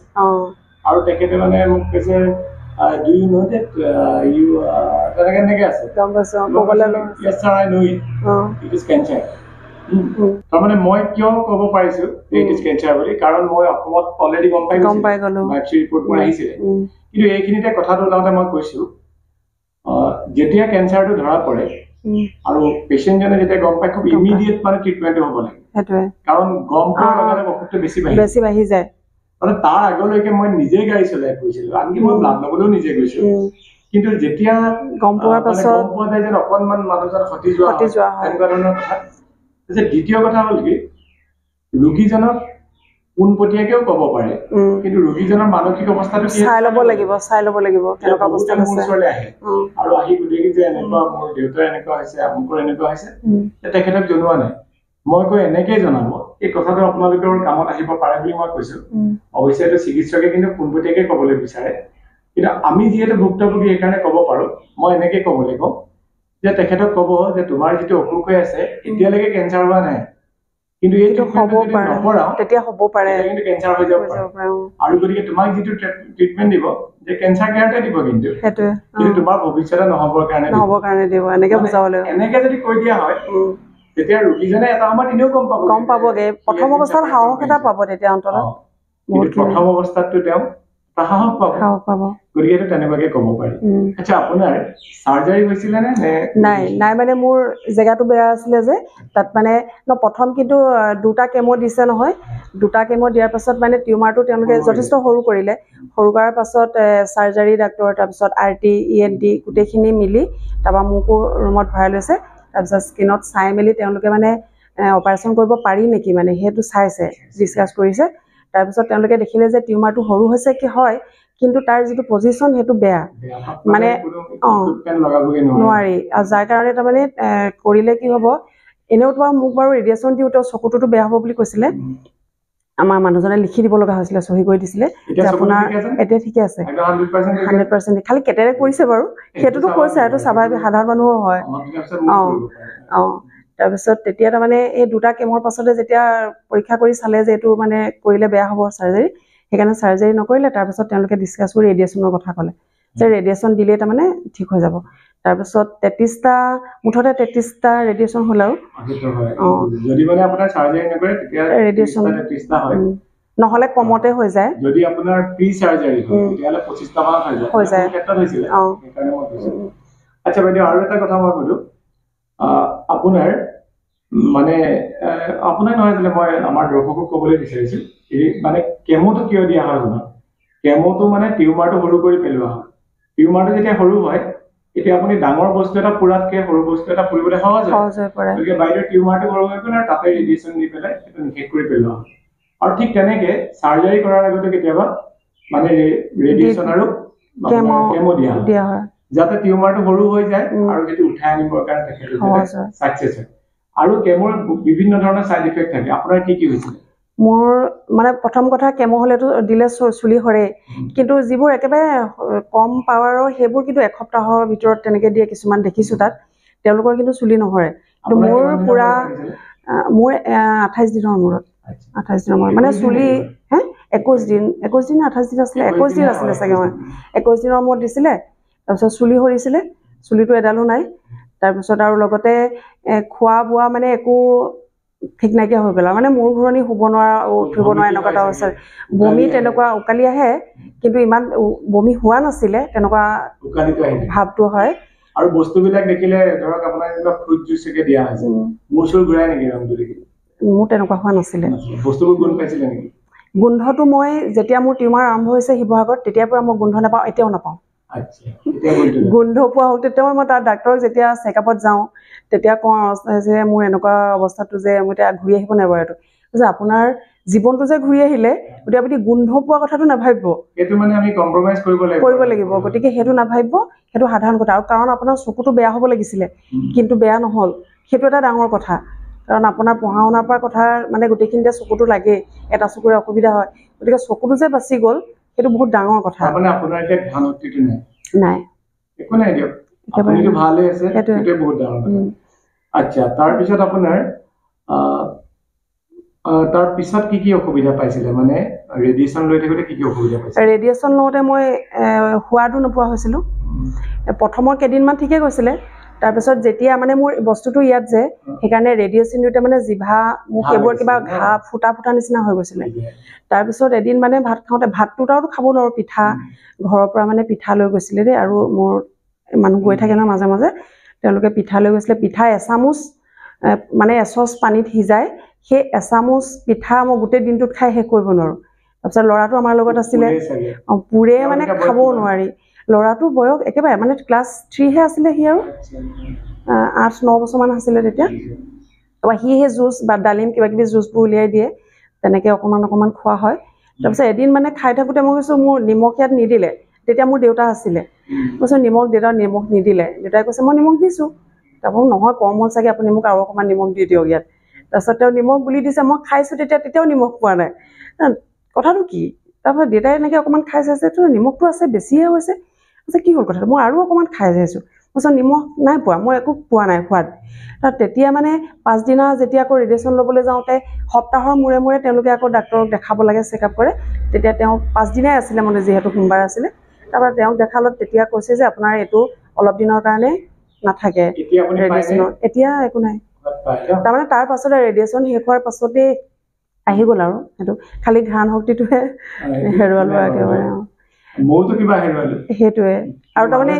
আৰু তেখেতে মানে মোক কৈছে do you know that you তেনেকে আছে yes sir I know it is cancer তাৰমানে মই কিয় ক'ব পাৰিছো it is cancer বুলি কাৰণ মই অসমত অলৰেডি গম পাই গলো বায়োপসি ৰিপৰ্ট মোৰ আহিছিলে কিন্তু এইখিনিতে কথাটো ওলাওঁতে মই কৈছো যেতিয়া কেঞ্চাৰটো ধৰা পৰে আৰু পেচেণ্টজনে যেতিয়া গম পায় খুব ইমিডিয়েট মানে ট্ৰিটমেণ্টটো হ'ব লাগে সেইটোৱে কাৰণ গম পোৱাৰ লগে লগে ঔষধটো বেছি বাঢ়ি যায় মানে তাৰ আগলৈকে মই নিজে গাড়ী চলাই ফুৰিছিলো আনকি মই ব্লাড ল'বলৈও নিজে গৈছো কিন্তু যেতিয়া গম পোৱাৰ পাছত গম পোৱা যায় যে অকণমান মানুহজন সতি যোৱা এনেকুৱা ধৰণৰ কথা যে দ্বিতীয় কথা হ'ল কি ৰোগীজনক পোনপটীয়াকেও ক'ব পাৰে কিন্তু ৰোগীজনৰ মানসিক অৱস্থাটো চাই ল'ব লাগিব কেনেকুৱা অৱস্থা আছে আৰু আহি গোটেই যে এনেকুৱা মোৰ দেউতাৰ এনেকুৱা হৈছে আমুকৰ এনেকুৱা হৈছে তেখেতক জনোৱা নাই মই কৈ এনেকেই জনাব এই কথাটো আপোনালোকৰ কামত আহিব পাৰে বুলি মই কৈছো অৱশ্যে এইটো চিকিৎসকে কিন্তু পোনপটীয়াকে ক'বলৈ বিচাৰে কিন্তু আমি যিহেতু ভুক্তভোগী সেইকাৰণে ক'ব পাৰো মই এনেকে ক'বলৈ কওঁ যে তেখেতক ক'ব যে তোমাৰ যিটো অসুখ হৈ আছে এতিয়ালৈকে কেঞ্চাৰ হোৱা নাই কিন্তু এইটো হ'ব পাৰে তেতিয়া হ'ব পাৰে কিন্তু কেঞ্চাৰ হৈ যাব পাৰে আৰু গতিকে তোমাক যিটো ট্ৰিটমেণ্ট দিব যে কেঞ্চাৰ কেয়াৰতে দিব কিন্তু তোমাৰ ভৱিষ্যতে নহ'বৰ কাৰণে দিব এনেকে বুজাব লাগিব এনেকে যদি কৈ দিয়া হয় তেতিয়া ৰোগীজনে এটা সময়ত এনেও গম পাবগে প্ৰথম অৱস্থাত সাহস এটা পাব তেতিয়া অন্তত প্ৰথম অৱস্থাতটো তেওঁ সাহস পাব গতিকে এইটো তেনেকুৱাকে ক'ব পাৰি আচ্ছা আপোনাৰ চাৰ্জাৰী হৈছিলে নে নাই মানে মোৰ জেগাটো বেয়া আছিলে যে তাত মানে প্ৰথম কিন্তু দুটা কেমো দিছে নহয় দুটা কেমো দিয়াৰ পাছত মানে টিউমাৰটো তেওঁলোকে যথেষ্ট সৰু কৰিলে সৰু কৰাৰ পাছত চাৰ্জাৰী ডাক্তৰ তাৰপিছত RT ENT গোটেইখিনি মিলি তাৰপৰা মোকো ৰুমত ভৰাই লৈছে তাৰপিছত স্কিনত চাই মেলি তেওঁলোকে মানে অপাৰেশ্যন কৰিব পাৰি নেকি মানে সেইটো চাইছে ডিছকাছ কৰিছে তাৰপিছত তেওঁলোকে দেখিলে যে টিউমাৰটো সৰু হৈছে কি হয় কিন্তু তাৰ যিটো পজিশ্যন সেইটো বেয়া মানে নোৱাৰি আৰু যাৰ কাৰণে তাৰমানে কৰিলে কি হ'ব এনেও তোমাৰ মোক বাৰু ৰেডিয়েশ্যন দিওঁতে চকুটোতো বেয়া হ'ব বুলি কৈছিলে আমাৰ মানুহজনে লিখি দিব লগা হৈছিলে চহী কৰি দিছিলে যে আপোনাৰ এতিয়া ঠিকে আছে 100% খালি কেটেৰে কৰিছে বাৰু সেইটোতো কৈছে এইটো স্বাভাৱিক সাধাৰণ মানুহৰ হয় তাৰপিছত তেতিয়া তাৰমানে এই দুটা কেমৰ পাছতে যেতিয়া পৰীক্ষা কৰি চালে যে এইটো মানে কৰিলে বেয়া হ'ব চাৰ্জাৰী সেইকাৰণে চাৰ্জাৰী নকৰিলে তাৰপিছত তেওঁলোকে ডিছকাছ কৰি ৰেডিয়েশ্যনৰ কথা ক'লে যে ৰেডিয়েশ্যন দিলে তাৰমানে ঠিক হৈ যাব তাৰপিছত 33টা মুঠতে 33টা ৰেডিয়েশ্যন হ'ল আৰু যদি মানে আপোনাৰ চাৰ্জাৰী নকৰে তেতিয়া ৰেডিয়েশ্যন 33টা হয় নহ'লে কমতে হৈ যায় যদি আপোনাৰ প্ৰি চাৰ্জাৰী হয় তেতিয়াহ'লে 25টা মান হৈ যায় ক্ষেত্ৰত হৈছিলে সেইকাৰণে মই কৈছো আচ্ছা বাইদেউ আৰু এটা কথা মই ক'লো আপোনাৰ মানে আপোনাক নহয় যে মই আমাৰ দৰ্শকক ক'বলৈ বিচাৰিছোঁ এই মানে কেমোটো কিয় দিয়া হয় শুনক কেমোটো মানে টিউমাৰটো সৰু কৰি পেলোৱা হয় টিউমাৰটো যেতিয়া সৰু হয় এতিয়া আপুনি ডাঙৰ বস্তু এটা পুৰাতকে সৰু বস্তু এটা পুৰিবলৈ সহজ হৈ পৰে গতিকে বাইদেউ টিউমাৰটো সৰু হৈ গ'ল আৰু তাতে ৰেডিয়েশ্যন দি পেলাই সেইটো নিষেধ কৰি পেলোৱা হয় আৰু ঠিক তেনেকে চাৰ্জাৰী কৰাৰ আগতে কেতিয়াবা মানে ৰেডিয়েশ্যন আৰু কেমো দিয়া হয় যাতে টিউমাৰটো সৰু হৈ যায় আৰু সেইটো উঠাই আনিবৰ কাৰণে তেখেতলোকে ছাকচেছ হয় আৰু কেমোৰ বিভিন্ন ধৰণৰ ছাইড ইফেক্ট থাকে আপোনাৰ কি হৈছিল মোৰ মানে প্ৰথম কথা কেমো হ'লেতো দিলে চুলি সৰে কিন্তু যিবোৰ একেবাৰে কম পাৱাৰৰ সেইবোৰ কিন্তু এসপ্তাহৰ ভিতৰত তেনেকে দিয়ে কিছুমান দেখিছোঁ তাত তেওঁলোকৰ কিন্তু চুলি নসৰে কিন্তু মোৰ পুৰা মোৰ 28 দিনৰ মূৰত 28 দিনৰ মূৰত মানে চুলি 21 দিন 28 দিন আছিলে 21 দিন আছিলে চাগে মই 21 দিনৰ মূৰত দিছিলে তাৰপিছত চুলি সৰিছিলে চুলিটো এডালো নাই তাৰপিছত আৰু লগতে খোৱা বোৱা মানে একো ঠিক নাইকিয়া হৈ গ'ল মানে মূৰ ঘূৰণি শুব নোৱাৰা উঠিব নোৱাৰা এনেকুৱা এটা হৈছে বমি তেনেকুৱা উকালি আহে কিন্তু ইমান বমি হোৱা নাছিলে তেনেকুৱা ভাৱটো হয় আৰু বস্তুবিলাক দেখিলে ধৰক আপোনাৰ কিবা ফ্ৰুট জুইচকে দিয়া হৈছে মোৰ চুল ঘূৰাই নেকি ৰংটো দেখিলে মোৰ তেনেকুৱা হোৱা নাছিলে বস্তুবোৰ গুণ পাইছিলে নেকি গোন্ধটো মই যেতিয়া মোৰ টিউমাৰ আৰম্ভ হৈছে শিৱসাগৰত তেতিয়াৰ পৰা মই গোন্ধ নাপাওঁ এতিয়াও নাপাওঁ গোন্ধ পোৱা হওঁতে তেওঁ মই তাৰ ডাক্তৰক যেতিয়া চেকআপত যাওঁ তেতিয়া কওঁ যে মোৰ এনেকুৱা অৱস্থাটো যে মই এতিয়া ঘূৰি আহিব নাই বাৰু এইটো যে আপোনাৰ জীৱনটো যে ঘূৰি আহিলে গতিকে আপুনি গোন্ধ পোৱা কথাটো নাভাবিব সেইটো মানে আমি কম্প্ৰমাইজ কৰিব লাগিব গতিকে সেইটো নাভাবিব সেইটো সাধাৰণ কথা আৰু কাৰণ আপোনাৰ চকুটো বেয়া হ'ব লাগিছিলে কিন্তু বেয়া নহ'ল সেইটো এটা ডাঙৰ কথা কাৰণ আপোনাৰ পঢ়া শুনাৰ পৰা কথা মানে গোটেইখিনিতে চকুটো লাগে এটা চকুৰে অসুবিধা হয় গতিকে চকুটো যে বাচি গ'ল সেইটো বহুত ডাঙৰ কথা মানে আপোনাৰ এতিয়া ধ্যান শক্তিটো নাই একো নাই দিয়ক আপুনিটো ভালে আছে সেইটো বহুত ডাঙৰ কথা আচ্ছা তাৰ পিছত আপোনাৰ তাৰ পিছত কি অসুবিধা পাইছিলে মানে ৰেডিয়েশন লৈ থাকোতে কি অসুবিধা পাইছিলে ৰেডিয়েশন লওঁতে মই হোৱাটো নোপোৱা হৈছিলোঁ প্ৰথমৰ কেইদিনমান ঠিকে গৈছিলে তাৰপিছত যেতিয়া মানে মোৰ বস্তুটো ইয়াত যে সেইকাৰণে ৰেডিয়েশন দিওঁতে মানে জিভা মুখ এইবোৰ কিবা ঘা ফুটা নিচিনা হৈ গৈছিলে তাৰপিছত এদিন মানে ভাত খাওঁতে ভাতটোতো খাব নোৱাৰো পিঠা ঘৰৰ পৰা মানে পিঠা লৈ গৈছিলে দেই আৰু মোৰ মানুহ গৈ থাকে ন মাজে মাজে তেওঁলোকে পিঠা লৈ গৈছিলে পিঠা এচামুচ মানে এচচ পানীত সিজাই সেই এচামুচ পিঠা মই গোটেই দিনটোত খাই শেষ কৰিব নোৱাৰো তাৰপিছত ল'ৰাটো আমাৰ লগত আছিলে পুৰে মানে খাবও নোৱাৰি ল'ৰাটো বয়স একেবাৰে মানে ক্লাছ 3 হে আছিলে সি আৰু 8-9 বছৰমান আছিলে তেতিয়া তাৰপৰা সি সেই জুচ বা ডালিম কিবা কিবি জুচবোৰ উলিয়াই দিয়ে তেনেকৈ অকণমান খোৱা হয় তাৰপিছত এদিন মানে খাই থাকোঁতে মই কৈছোঁ মোৰ নিমখ ইয়াত নিদিলে তেতিয়া মোৰ দেউতা আছিলে কৈছোঁ দেউতা নিমখ নিদিলে দেউতাই কৈছে মই নিমখ দিছোঁ তাৰপৰা নহয় কম হ'ল চাগে আপুনি মোক আৰু অকণমান নিমখ দি দিয়ক ইয়াত তাৰপিছত তেওঁ নিমখ গুলি দিছে মই খাইছোঁ তেতিয়াও নিমখ পোৱা নাই কথাটো কি তাৰপৰা দেউতাই এনেকৈ অকণমান খাই চাইছে তো নিমখটো আছে বেছিহে হৈছে কি হ'ল কথাটো মই আৰু অকণমান খাই যাইছোঁ কৈছোঁ নিমখ নাই পোৱা মই একো পোৱা নাই সোৱাদ তেতিয়া মানে পাছদিনা যেতিয়া আকৌ ৰেডিয়েশ্যন ল'বলৈ যাওঁতে সপ্তাহৰ মূৰে তেওঁলোকে আকৌ ডাক্তৰক দেখাব লাগে চেকআপ কৰে তেতিয়া তেওঁ পাছদিনাই আছিলে মানে যিহেতু সোমবাৰ আছিলে তাৰপৰা তেওঁক দেখালত তেতিয়া কৈছে যে আপোনাৰ এইটো অলপ দিনৰ কাৰণে নাথাকে ৰেডিয়েশ্যনৰ এতিয়া একো নাই তাৰমানে তাৰ পাছতে ৰেডিয়েশ্যন শেষ হোৱাৰ পাছতেই আহি গ'ল আৰু সেইটো খালি ঘ্ৰাণ শক্তিটোহে হেৰুৱালো একেবাৰে মইতো কিবা হেৰুৱালো সেইটোৱে আৰু তাৰমানে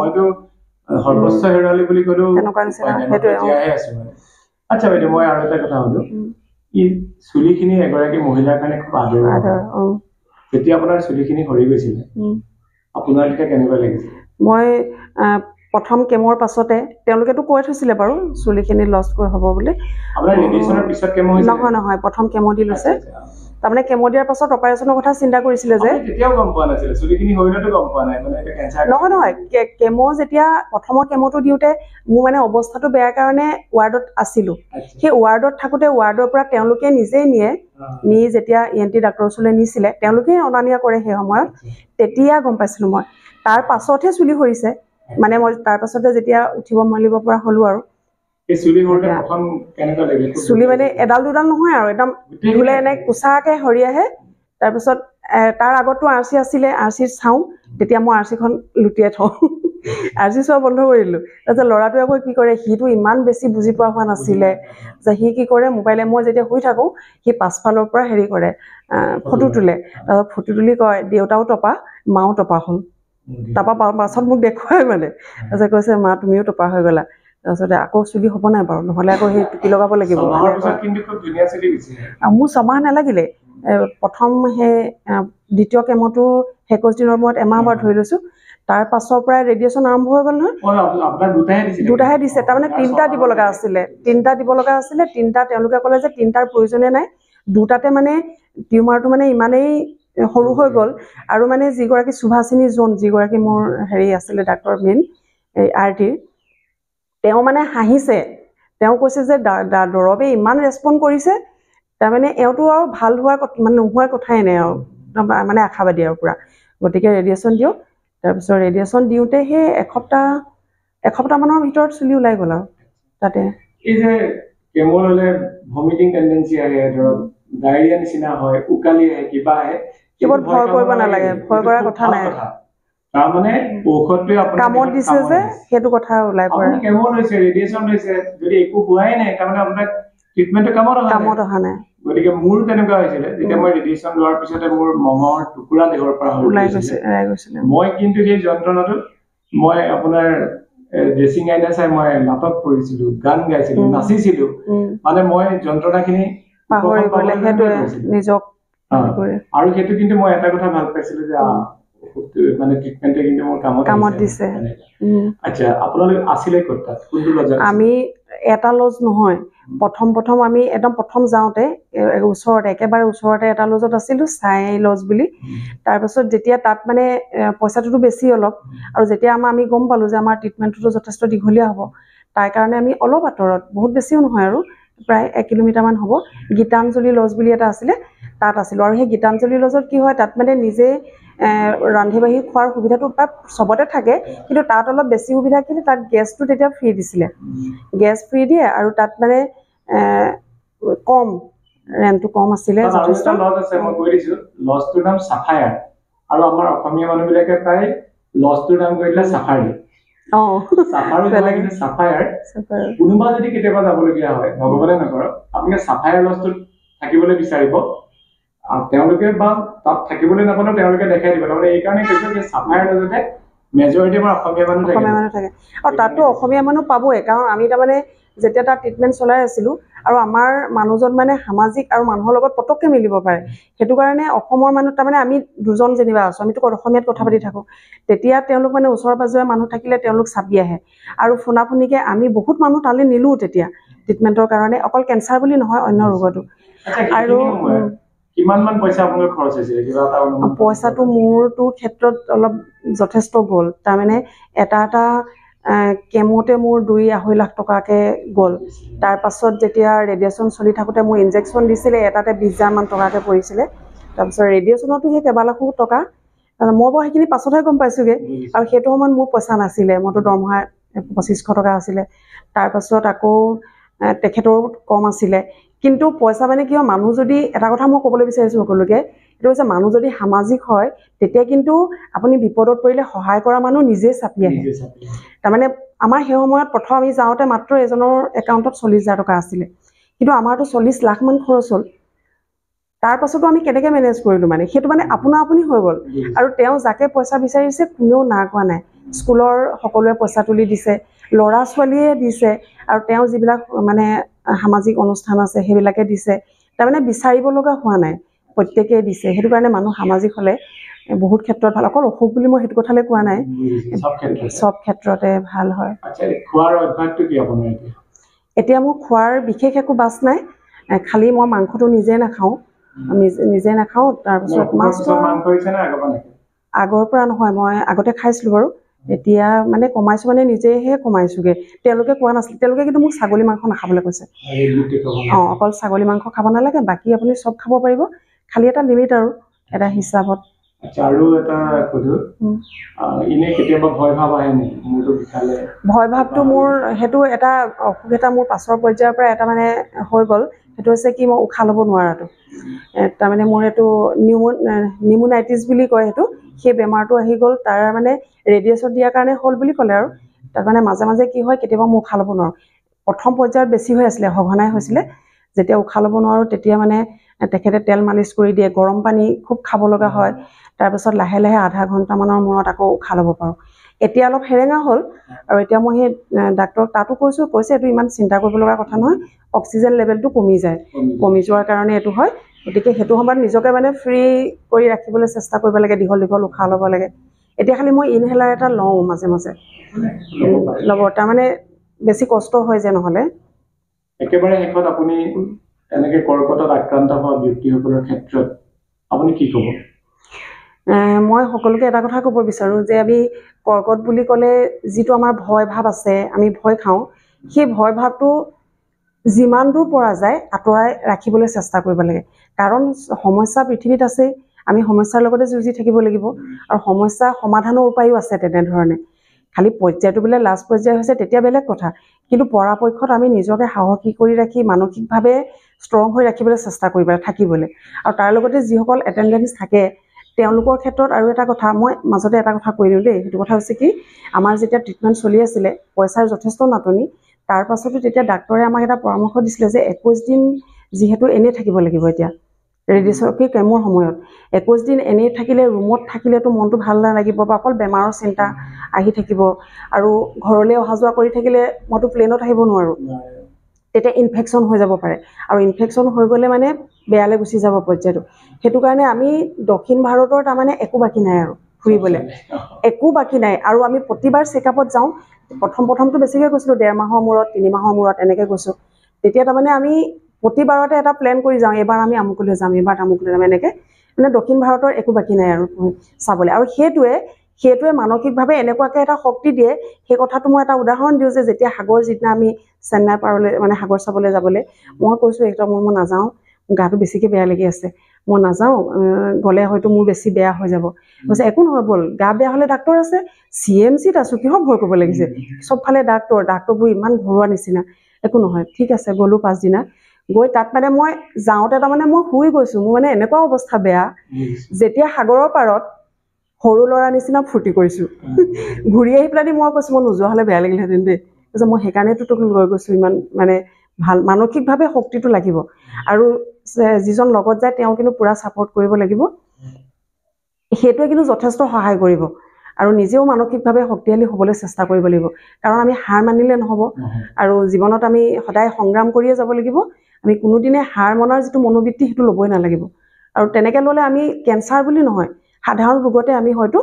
মইতো সৰ্বস্ব হেৰুৱালি বুলি ক'লো তেনেকুৱা নিচিনা সেইটোৱে আচ্ছা বাইদেউ মই আৰু এটা কথা সুধো ই চুলিখিনি এগৰাকী মহিলাৰ কাৰণে খুব আদৰ যেতিয়া আপোনাৰ চুলিখিনি সৰি গৈছিলে আপোনাৰ তেতিয়া কেনেকুৱা লাগিছিল মই প্ৰথম কেমৰ পাছতে তেওঁলোকেতো কৈ থৈছিলে বাৰু চুলিখিনি লষ্ট কৰি হ'ব বুলি আপোনাৰ ৰেডিয়েশ্যনৰ পিছত কেম হৈছিল নহয় প্ৰথম কেম দি লৈছে তাৰমানে কেম দিয়াৰ পাছত অপাৰেশ্যনৰ কথা চিন্তা কৰিছিলে যে তেতিয়াও গম পোৱা নাছিলে চুলিখিনি সৰিলেতো গম পোৱা নাই মানে এটা কেঞ্চাৰ নহয় কেম যেতিয়া প্ৰথমৰ কেমটো দিওঁতে মোৰ মানে অৱস্থাটো বেয়াৰ কাৰণে ৱাৰ্ডত আছিলোঁ সেই ৱাৰ্ডত থাকোঁতে ৱাৰ্ডৰ পৰা তেওঁলোকে নিজেই নি যেতিয়া ENT ডাক্তৰৰ ওচৰলৈ নিছিলে তেওঁলোকেই অনা নিয়া কৰে সেই সময়ত তেতিয়া গম পাইছিলোঁ মই তাৰ পাছতহে চুলি সৰিছে মানে মই তাৰ পাছতে যেতিয়া উঠিব মেলিব পৰা হ'লো আৰু চুলি মানে এডাল দুডাল নহয় আৰু একদম ধুলে এনে কোচাকে সৰি আহে তাৰপিছত তাৰ আগতো RC আছিলে RC চাওঁ তেতিয়া মই RCখন লুটিয়াই থওঁ RC চোৱা বন্ধ কৰি দিলোঁ তাৰপিছত ল'ৰাটোৱে আকৌ কি কৰে সিটো ইমান বেছি বুজি পোৱা হোৱা নাছিলে যে সি কি কৰে মোবাইলে মই যেতিয়া শুই থাকোঁ সি পাছফালৰ পৰা হেৰি কৰে ফটো তোলে তাৰপিছত ফটো তুলি কয় দেউতাও টপা মাও টপা হ'ল তাৰপৰা পাছত মোক দেখুৱাই মানে তাৰপিছত কৈছে মা তুমিও টপা হৈ গ'লা তাৰপিছতে আকৌ চুলি হ'ব নাই বাৰু নহ'লে আকৌ সেই টুপি লগাব লাগিব মোৰ 6 মাহ নালাগিলে প্ৰথম সেই দ্বিতীয় কেমটো 21 দিনৰ মূৰত এমাহবাৰ ধৰি লৈছোঁ তাৰ পাছৰ পৰা ৰেডিয়েশ্যন আৰম্ভ হৈ গ'ল নহয় দুটাহে দিছে তাৰমানে 3টা দিব লগা আছিলে 3টা তেওঁলোকে ক'লে যে 3টাৰ প্ৰয়োজনে নাই দুটাতে মানে টিউমাৰটো মানে ইমানেই সৰু হৈ গ'ল আৰু মানে যিগৰাকী সুভাষিনী জোন যিগৰাকী মোৰ হেৰি আছিলে ডাক্তৰ মেইন এই RTৰ তেওঁ মানে হাঁহিছে তেওঁ কৈছে যে দৰৱে ইমান ৰেছপন্ড কৰিছে তাৰমানে এওঁটো আৰু ভাল হোৱাৰ মানে নোহোৱাৰ কথাই নাই আৰু মানে আশাবাদী আৰু পুৰা গতিকে ৰেডিয়েশ্যন দিয়ক তাৰপিছত ৰেডিয়েশ্যন দিওঁতে সেই এসপ্তাহমানৰ ভিতৰত চুলি ওলাই গ'ল আৰু তাতে এই যে কেমো ল'লে ভমিটিং টেন্ডেঞ্চি আহে, ধৰক ডায়েৰিয়া নিচিনা হয়, উকালি আহে, কিবা আহে, কেৱল ভয় কৰিব নালাগে, ভয় কৰাৰ কথা নাই। তাৰমানে ঔষধটোৱে আপোনাক কামত দিছে যে সেইটো কথা ওলাই পৰে। আপুনি কেমো লৈছে, ৰেডিয়েশ্যন লৈছে, যদি একো হোৱাই নাই তাৰমানে আপোনাক ট্ৰিটমেণ্টটো কামত অহা নাই। গতিকে মোৰ তেনেকুৱা হৈছিলে, যেতিয়া মই ৰেডিয়েশ্যন লোৱাৰ পিছতে মোৰ মঙহৰ টুকুৰা দেহৰ পৰা ওলাই গৈছিলে। মই কিন্তু সেই যন্ত্ৰণাটো মই আপোনাৰ ড্ৰেছিং আইনা চাই মই নাটক কৰিছিলো, গান গাইছিলো, নাচিছিলো, মানে মই যন্ত্ৰণাখিনি পাহৰি গ'লে সেইটোৱে নিজক। আৰু সেইটো কিন্তু মই এটা কথা ভাল পাইছিলো যে মানে ট্ৰিটমেণ্টে কিন্তু মোৰ কামত দিছে। আচ্ছা, আপোনালোক আছিলে ক'ত তাত, কোনটো লজত? আমি এটা লজ নহয়, প্ৰথম আমি একদম প্ৰথম যাওঁতে ওচৰতে একেবাৰে ওচৰতে এটা লজত আছিলো, চাই লজ বুলি। তাৰপিছত যেতিয়া তাত মানে পইচাটোতো বেছি অলপ, আৰু যেতিয়া আমি গম পালো যে আমাৰ ট্ৰিটমেণ্টটো যথেষ্ট দীঘলীয়া হ'ব, তাৰ কাৰণে আমি অলপ আঁতৰত, বহুত বেছিও নহয় আৰু প্ৰায় 1 কিলোমিটাৰমান হ'ব, গীতাঞ্জলি লজ বুলি এটা আছিলে, তাত আছিলোঁ। আৰু সেই গীতাঞ্জলি লজত কি হয়, তাত মানে নিজে ৰান্ধি বাঢ়ি খোৱাৰ সুবিধাটো প্ৰায় চবতে থাকে, কিন্তু তাত অলপ বেছি সুবিধা, কিন্তু তাত গেছটো তেতিয়া ফ্ৰী দিছিলে, গেছ ফ্ৰী দিয়ে, আৰু তাত মানে কম ৰেণ্টটো কম আছিলে যথেষ্ট। লজ আছে, মই কৈ দিছো, লজটোৰ নাম চাফায়াৰ, আৰু আমাৰ অসমীয়া মানুহবিলাকে প্ৰায় লজটোৰ নাম কৈ দিলে চাফাৰী। চাফায়াৰ কোনোবা যদি কেতিয়াবা যাবলগীয়া হয়, ভগৱানে নকৰক, আপুনি চাফায়াৰ লজটোত থাকিবলৈ বিচাৰিব, তেওঁলোকে বা তাত থাকিবলৈ নাপালেও তেওঁলোকে দেখাই দিব। তাৰমানে এইকাৰণে কৈছো যে চাফায়াৰ লজতে মেজৰিটি আমাৰ অসমীয়া মানুহ থাকে, আৰু তাতো অসমীয়া মানুহ পাবই, কাৰণ আমি তাৰমানে যেতিয়া তাত ট্ৰিটমেণ্ট চলাই আছিলোঁ, আৰু আমাৰ মানুহজন মানে সামাজিক আৰু মানুহৰ লগত পটককৈ মিলিব পাৰে, সেইটো কাৰণে অসমৰ মানুহ তাৰমানে আমি দুজন যেনিবা আছোঁ, আমিতো অসমীয়াত কথা পাতি থাকোঁ, তেতিয়া তেওঁলোক মানে ওচৰে পাজৰে মানুহ থাকিলে তেওঁলোক চাপি আহে, আৰু ফোনাফোনিকৈ আমি বহুত মানুহ তালৈ নিলোঁ তেতিয়া ট্ৰিটমেণ্টৰ কাৰণে, অকল কেঞ্চাৰ বুলি নহয়, অন্য ৰোগতো। আৰু কিমানমান পইচা আপোনাৰ খৰচ হৈছিলে, কিবা এটা অনুমান? পইচাটো মোৰটো ক্ষেত্ৰত অলপ যথেষ্ট গ'ল, তাৰমানে এটা কেমোতে মোৰ 2-2.5 লাখ টকাকৈ গ'ল। তাৰপাছত যেতিয়া ৰেডিয়েশ্যন চলি থাকোঁতে মোৰ ইনজেকশ্যন দিছিলে, এটাতে 20,000 টকাকৈ পৰিছিলে। তাৰপিছত ৰেডিয়েশ্যনতো সেই কেইবা লাখো টকা, মই বাৰু সেইখিনি পাছতহে গম পাইছোঁগৈ, আৰু সেইটো সময়ত মোৰ পইচা নাছিলে, মোৰতো দৰমহা 2500 টকা আছিলে। তাৰপাছত আকৌ তেখেতৰো কম আছিলে, কিন্তু পইচা মানে কি হয়, মানুহ যদি, এটা কথা মই ক'বলৈ বিচাৰিছোঁ সকলোকে, সেইটো হৈছে মানুহ যদি সামাজিক হয়, তেতিয়া কিন্তু আপুনি বিপদত পৰিলে সহায় কৰা মানুহ নিজে চাপি আহে। তাৰমানে আমাৰ সেই সময়ত প্ৰথম আমি যাওঁতে মাত্ৰ এজনৰ একাউণ্টত 40,000 টকা আছিলে, কিন্তু আমাৰতো 40 লাখমান খৰচ হ'ল। তাৰ পাছতো আমি কেনেকৈ মেনেজ কৰিলোঁ, মানে সেইটো মানে আপোনা আপুনি হৈ গ'ল, আৰু তেওঁ যাকে পইচা বিচাৰিছে কোনেও না কোৱা নাই, স্কুলৰ সকলোৱে পইচা তুলি দিছে, ল'ৰা ছোৱালীয়ে দিছে, আৰু তেওঁ যিবিলাক মানে সামাজিক অনুষ্ঠান আছে সেইবিলাকে দিছে, তাৰমানে বিচাৰিব লগা হোৱা নাই, প্ৰত্যেকেই দিছে। সেইটো কাৰণে মানুহ সামাজিক হ'লে বহুত ক্ষেত্ৰত ভাল, অকল অসুখ বুলি মই সেইটো কথালৈ কোৱা নাই, চব ক্ষেত্ৰতে ভাল হয়। এতিয়া মোৰ খোৱাৰ বিশেষ একো বাছ নাই, খালি মই মাংসটো নিজে নাখাওঁ, তাৰপিছত মাছটো আগৰ পৰা নহয়, মই আগতে খাইছিলোঁ বাৰু, এতিয়া মানে কমাইছোঁ, মানে নিজেহে কমাইছোঁগৈ, তেওঁলোকে কোৱা নাছিল, তেওঁলোকে কিন্তু মোক ছাগলী মাংস নাখাবলৈ কৈছে। অকল ছাগলী মাংস খাব নালাগে, বাকী আপুনি চব খাব পাৰিব, খালি এটা লিমিট আৰু এটা হিচাপত। আৰু এটা সুধো, এনে কেতিয়াবা ভয় ভাৱ আহে নেকি, মোৰটো বিষালে? ভয় ভাৱটো মোৰ সেইটো এটা অসুখ, এটা মোৰ পাছৰ পৰ্যায়ৰ পৰা এটা মানে হৈ গ'ল, সেইটো হৈছে কি, মই উশাহ ল'ব নোৱাৰাটো, তাৰমানে মোৰ এইটো নিউমনাইটিছ বুলি কয় সেইটো, সেই বেমাৰটো আহি গ'ল, তাৰ মানে ৰেডিয়েশ্যন দিয়াৰ কাৰণে হ'ল বুলি ক'লে, আৰু তাৰমানে মাজে মাজে কি হয়, কেতিয়াবা মই উশাহ ল'ব নোৱাৰোঁ, প্ৰথম পৰ্যায়ত বেছি হৈ আছিলে, সঘনাই হৈছিলে, যেতিয়া উশাহ ল'ব নোৱাৰোঁ তেতিয়া মানে তেখেতে তেল মালিচ কৰি দিয়ে, গৰম পানী খুব খাব লগা হয়, তাৰপিছত লাহে লাহে আধা ঘণ্টামানৰ মূৰত আকৌ উশাহ ল'ব পাৰোঁ। এতিয়া অলপ সেৰেঙা হ'ল, আৰু এতিয়া মই সেই ডাক্তৰক তাতো কৈছে এইটো ইমান চিন্তা কৰিব লগা কথা নহয়, অক্সিজেন লেভেলটো কমি যায়, কমি যোৱাৰ কাৰণে এইটো হয়, গতিকে সেইটো সময়ত নিজকে মানে ফ্ৰী কৰি ৰাখিবলৈ চেষ্টা কৰিব লাগে, দীঘল দীঘল উশাহ ল'ব লাগে। এতিয়া খালি মই ইনহেলাৰ এটা লওঁ মাজে মাজে, ল'ব, তাৰমানে বেছি কষ্ট হয় যে নহ'লে। একেবাৰে শেষত আপুনি এনেকৈ কৰ্কটত আক্ৰান্ত হোৱা ব্যক্তিসকলৰ ক্ষেত্ৰত আপুনি কি ক'ব? মই সকলোকে এটা কথা ক'ব বিচাৰোঁ যে আমি কৰ্কট বুলি ক'লে যিটো আমাৰ ভয় ভাৱ আছে, আমি ভয় খাওঁ, সেই ভয় ভাৱটো যিমান দূৰ পৰা যায় আঁতৰাই ৰাখিবলৈ চেষ্টা কৰিব লাগে, কাৰণ সমস্যা পৃথিৱীত আছে, আমি সমস্যাৰ লগতে যুঁজি থাকিব লাগিব, আৰু সমস্যা সমাধানৰ উপায়ো আছে তেনেধৰণে, খালি পৰ্যায়টো বোলে লাষ্ট পৰ্যায় হৈছে তেতিয়া বেলেগ কথা, কিন্তু পৰাপক্ষত আমি নিজকে সাহসী কৰি ৰাখি মানসিকভাৱে ষ্ট্ৰং হৈ ৰাখিবলৈ চেষ্টা কৰিব থাকিবলৈ। আৰু তাৰ লগতে যিসকল এটেণ্ডেঞ্চ থাকে তেওঁলোকৰ ক্ষেত্ৰত আৰু এটা কথা, মই মাজতে এটা কথা কৈ দিওঁ দেই, সেইটো কথা হৈছে কি, আমাৰ যেতিয়া ট্ৰিটমেণ্ট চলি আছিলে পইচাৰ যথেষ্ট নাটনি, তাৰ পাছতো তেতিয়া ডাক্তৰে আমাক এটা পৰামৰ্শ দিছিলে যে 21 দিন যিহেতু এনেই থাকিব লাগিব এতিয়া ৰেডিঅ'থেৰাপি কেমৰ সময়ত, 21 দিন এনেই থাকিলে ৰুমত থাকিলেতো মনটো ভাল নালাগিব বা অকল বেমাৰৰ চিন্তা আহি থাকিব, আৰু ঘৰলৈ অহা যোৱা কৰি থাকিলে মইতো প্লেনত আহিব নোৱাৰোঁ, তেতিয়া ইনফেকশ্যন হৈ যাব পাৰে, আৰু ইনফেকশ্যন হৈ গ'লে মানে বেয়ালৈ গুচি যাব পৰ্যায়টো। সেইটো কাৰণে আমি দক্ষিণ ভাৰতৰ তাৰমানে একো বাকী নাই আৰু ফুৰিবলৈ, একো বাকী নাই। আৰু আমি প্ৰতিবাৰ চেকআপত যাওঁ, প্ৰথমটো বেছিকৈ গৈছিলোঁ 1.5 মাহৰ মূৰত 3 মাহৰ মূৰত এনেকৈ গৈছোঁ। তেতিয়া তাৰমানে আমি প্ৰতিবাৰতে এটা প্লেন কৰি যাওঁ, এইবাৰ আমি আমুকলৈ যাম, এইবাৰ তামুকলৈ যাম, এনেকৈ মানে দক্ষিণ ভাৰতৰ একো বাকী নাই আৰু চাবলৈ। আৰু সেইটোৱে মানসিকভাৱে এনেকুৱাকৈ এটা শক্তি দিয়ে। সেই কথাটো মই এটা উদাহৰণ দিওঁ যে যেতিয়া সাগৰ যিদিনা আমি চেন্নাই পাৰলৈ মানে সাগৰ চাবলৈ যাবলৈ মই কৈছোঁ একদম মই নাযাওঁ, গাটো বেছিকৈ বেয়া লাগি আছে, মই নাযাওঁ, গ'লে হয়তো মোৰ বেছি বেয়া হৈ যাব। কৈছে একো নহয় ব'ল, গা বেয়া হ'লে ডাক্তৰ আছে, CMCত আছোঁ, কিহৰ ভয় কৰিব লাগিছে, চবফালে ডাক্তৰবোৰ ইমান ঘৰুৱা নিচিনা, একো নহয়, ঠিক আছে। গ'লোঁ পাছদিনা গৈ তাত মানে মই যাওঁতে তাৰমানে মই শুই গৈছোঁ, মোৰ মানে এনেকুৱা অৱস্থা বেয়া, যেতিয়া সাগৰৰ পাৰত সৰু ল'ৰা নিচিনা ফূৰ্তি কৰিছোঁ। ঘূৰি আহি পেলাই মই কৈছোঁ মই নোযোৱা হ'লে বেয়া লাগিলহেঁতেন দেই, কৈছে মই সেইকাৰণেতো তোক লৈ গৈছোঁ, ইমান মানে ভাল মানসিকভাৱে শক্তিটো লাগিব। আৰু যিজন লগত যায় তেওঁ কিন্তু পূৰা ছাপোৰ্ট কৰিব লাগিব, সেইটোৱে কিন্তু যথেষ্ট সহায় কৰিব। আৰু নিজেও মানসিকভাৱে শক্তিশালী হ'বলৈ চেষ্টা কৰিব লাগিব, কাৰণ আমি হাৰ মানিলে নহ'ব, আৰু জীৱনত আমি সদায় সংগ্ৰাম কৰিয়ে যাব লাগিব। আমি কোনোদিনে হাৰ মনাৰ যিটো মনোবৃত্তি সেইটো ল'বই নালাগিব। আৰু তেনেকৈ ল'লে আমি কেঞ্চাৰ বুলি নহয়, সাধাৰণ ৰোগতে আমি হয়তো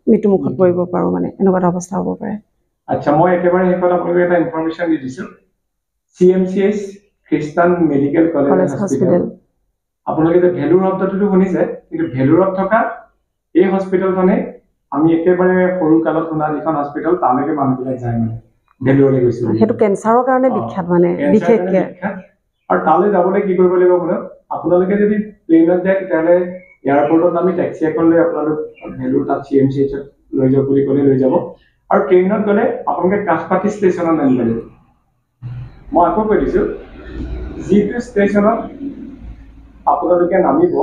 মৃত্যুমুখত পৰিব পাৰোঁ, মানে এনেকুৱা এটা অৱস্থা হ'ব পাৰে। আচ্ছা, মই একেবাৰে শেষত আপোনালোকে এটা ইনফৰমেশ্যন দি দিছোঁ। CMCH খ্ৰীষ্টান মেডিকেল কলেজ হস্পিটেল, আপোনালোকে যে ভেলুৰ শব্দটো শুনিছে, কিন্তু ভেলুৰত থকা এই হস্পিটেলখনে আমি একেবাৰে সৰু কালত শুনা যিখন হস্পিটেল তালৈকে মানুহবিলাক যায়, মানে ভেলুৰলৈ গৈছিল, সেইটো কেঞ্চাৰৰ কাৰণে বিখ্যাত, মানে বিশেষকৈ। আৰু তালৈ যাবলৈ কি কৰিব লাগিব আপোনাৰ, আপোনালোকে যদি প্লেনত যায় তেতিয়াহ'লে এয়াৰপৰ্টত আমি টেক্সি এখন লৈ আপোনালোক ভেলুৰ তাত CMCHত লৈ যাওক বুলি ক'লে লৈ যাব। আৰু ট্ৰেইনত গ'লে আপোনালোকে কাঠপাতি ষ্টেচনত নামিব লাগিব। মই আকৌ কৈ দিছোঁ, যিটো ষ্টেচনত আপোনালোকে নামিব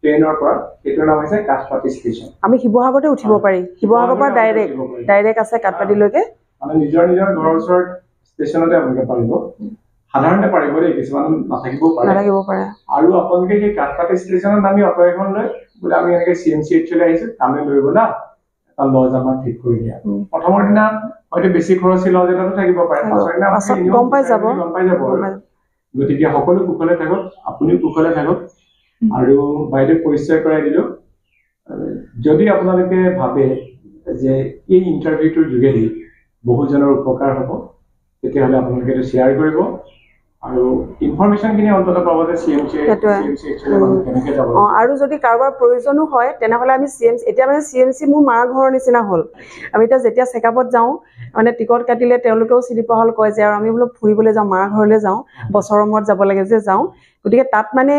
ট্ৰেইনৰ পৰা সেইটোৰ নাম হৈছে কাঠপাতি ষ্টেচন। আমি শিৱসাগৰতে উঠিব পাৰি, শিৱসাগৰৰ পৰা ডাইৰেক্ট আছে কাঠপাতিলৈকে, মানে নিজৰ ঘৰৰ ওচৰত ষ্টেচনতে আপোনালোকে পাৰিব। সাধাৰণতে পাৰিব দেই, কিছুমান নাথাকিবও পাৰে। আৰু আপোনালোকে সেই কাঠপাতি ষ্টেচনত নামি অটো এখন লৈ বোলে আমি এনেকৈ CMCHলৈ আহিছোঁ, তালৈ লৈ গ'লা, এটা লজ আমাক ঠিক কৰি দিয়া। প্ৰথমৰ দিনা হয়তো বেছি খৰচী লজ এটাতো থাকিব পাৰে, গম পাই যাব। গতিকে সকলো কুশলে থাকক, আপুনিও কুশলে থাকক। আৰু বাইদেউ পৰিচয় কৰাই দিলোঁ, যদি আপোনালোকে ভাবে যে এই ইণ্টাৰভিউটোৰ যোগেদি বহুজনৰ উপকাৰ হ'ব তেতিয়াহ'লে আপোনালোকে এইটো শ্বেয়াৰ কৰিব, আৰু ইনফৰমেশ্যনখিনি অন্তত পাব যে কেনেকৈ যাব। আৰু যদি কাৰোবাৰ প্ৰয়োজনো হয় তেনেহ'লে আমি এতিয়া মানে CMC মোৰ মাৰ ঘৰৰ নিচিনা হ'ল। আমি এতিয়া যেতিয়া চেকআপত যাওঁ মানে টিকট কাটিলে তেওঁলোকেও চিনি পোৱা হ'ল, কয় যে আৰু আমি বোলো ফুৰিবলৈ যাওঁ, মাৰ ঘৰলৈ যাওঁ, বছৰৰ মূৰত যাব লাগে যে যাওঁ। গতিকে তাত মানে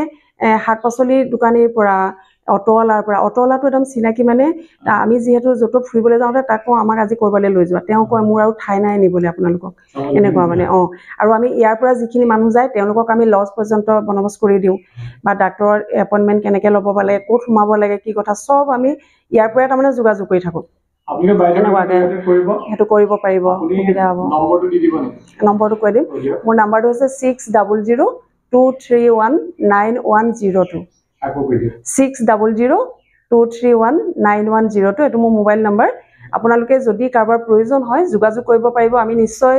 শাক পাচলিৰ দোকানীৰ পৰা অটোৱালাটো একদম চিনাকি, মানে আমি যিহেতু য'ত ফুৰিবলৈ যাওঁতে তাক কওঁ আমাক আজি ক'ৰবালৈ লৈ যোৱা, তেওঁ কয় মোৰ আৰু ঠাই নাই নিবলৈ আপোনালোকক, এনেকুৱা মানে। আৰু আমি ইয়াৰ পৰা যিখিনি মানুহ যায় তেওঁলোকক আমি লজ পৰ্যন্ত বন্দবস্ত কৰি দিওঁ, বা ডাক্তৰৰ এপইণ্টমেণ্ট কেনেকৈ ল'ব লাগে, ক'ত সোমাব লাগে, কি কথা, চব আমি ইয়াৰ পৰাই তাৰমানে যোগাযোগ কৰি থাকোঁ। সেইটো কৰিব পাৰিব, সুবিধা হ'ব। নম্বৰটো কৈ দিম, মোৰ নাম্বাৰটো হৈছে 6002319102, 6002319102। এইটো মোৰ মোবাইল নাম্বাৰ। আপোনালোকে যদি কাৰোবাৰ প্ৰয়োজন হয় যোগাযোগ কৰিব পাৰিব, আমি নিশ্চয়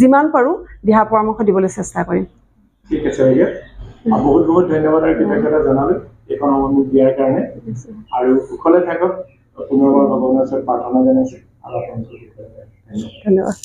যিমান পাৰোঁ দিহা পৰামৰ্শ দিবলৈ চেষ্টা কৰিম। ঠিক আছে বাইদেউ, বহুত বহুত ধন্যবাদ আৰু কৃতজ্ঞতা জনালোঁ এইখন সময় মোক দিয়াৰ কাৰণে। আৰু কুশলে থাকক, পুনৰবাৰ ভগৱানৰ ওচৰত প্ৰাৰ্থনা জনাইছোঁ, আৰু আপোনালোকক ধন্যবাদ।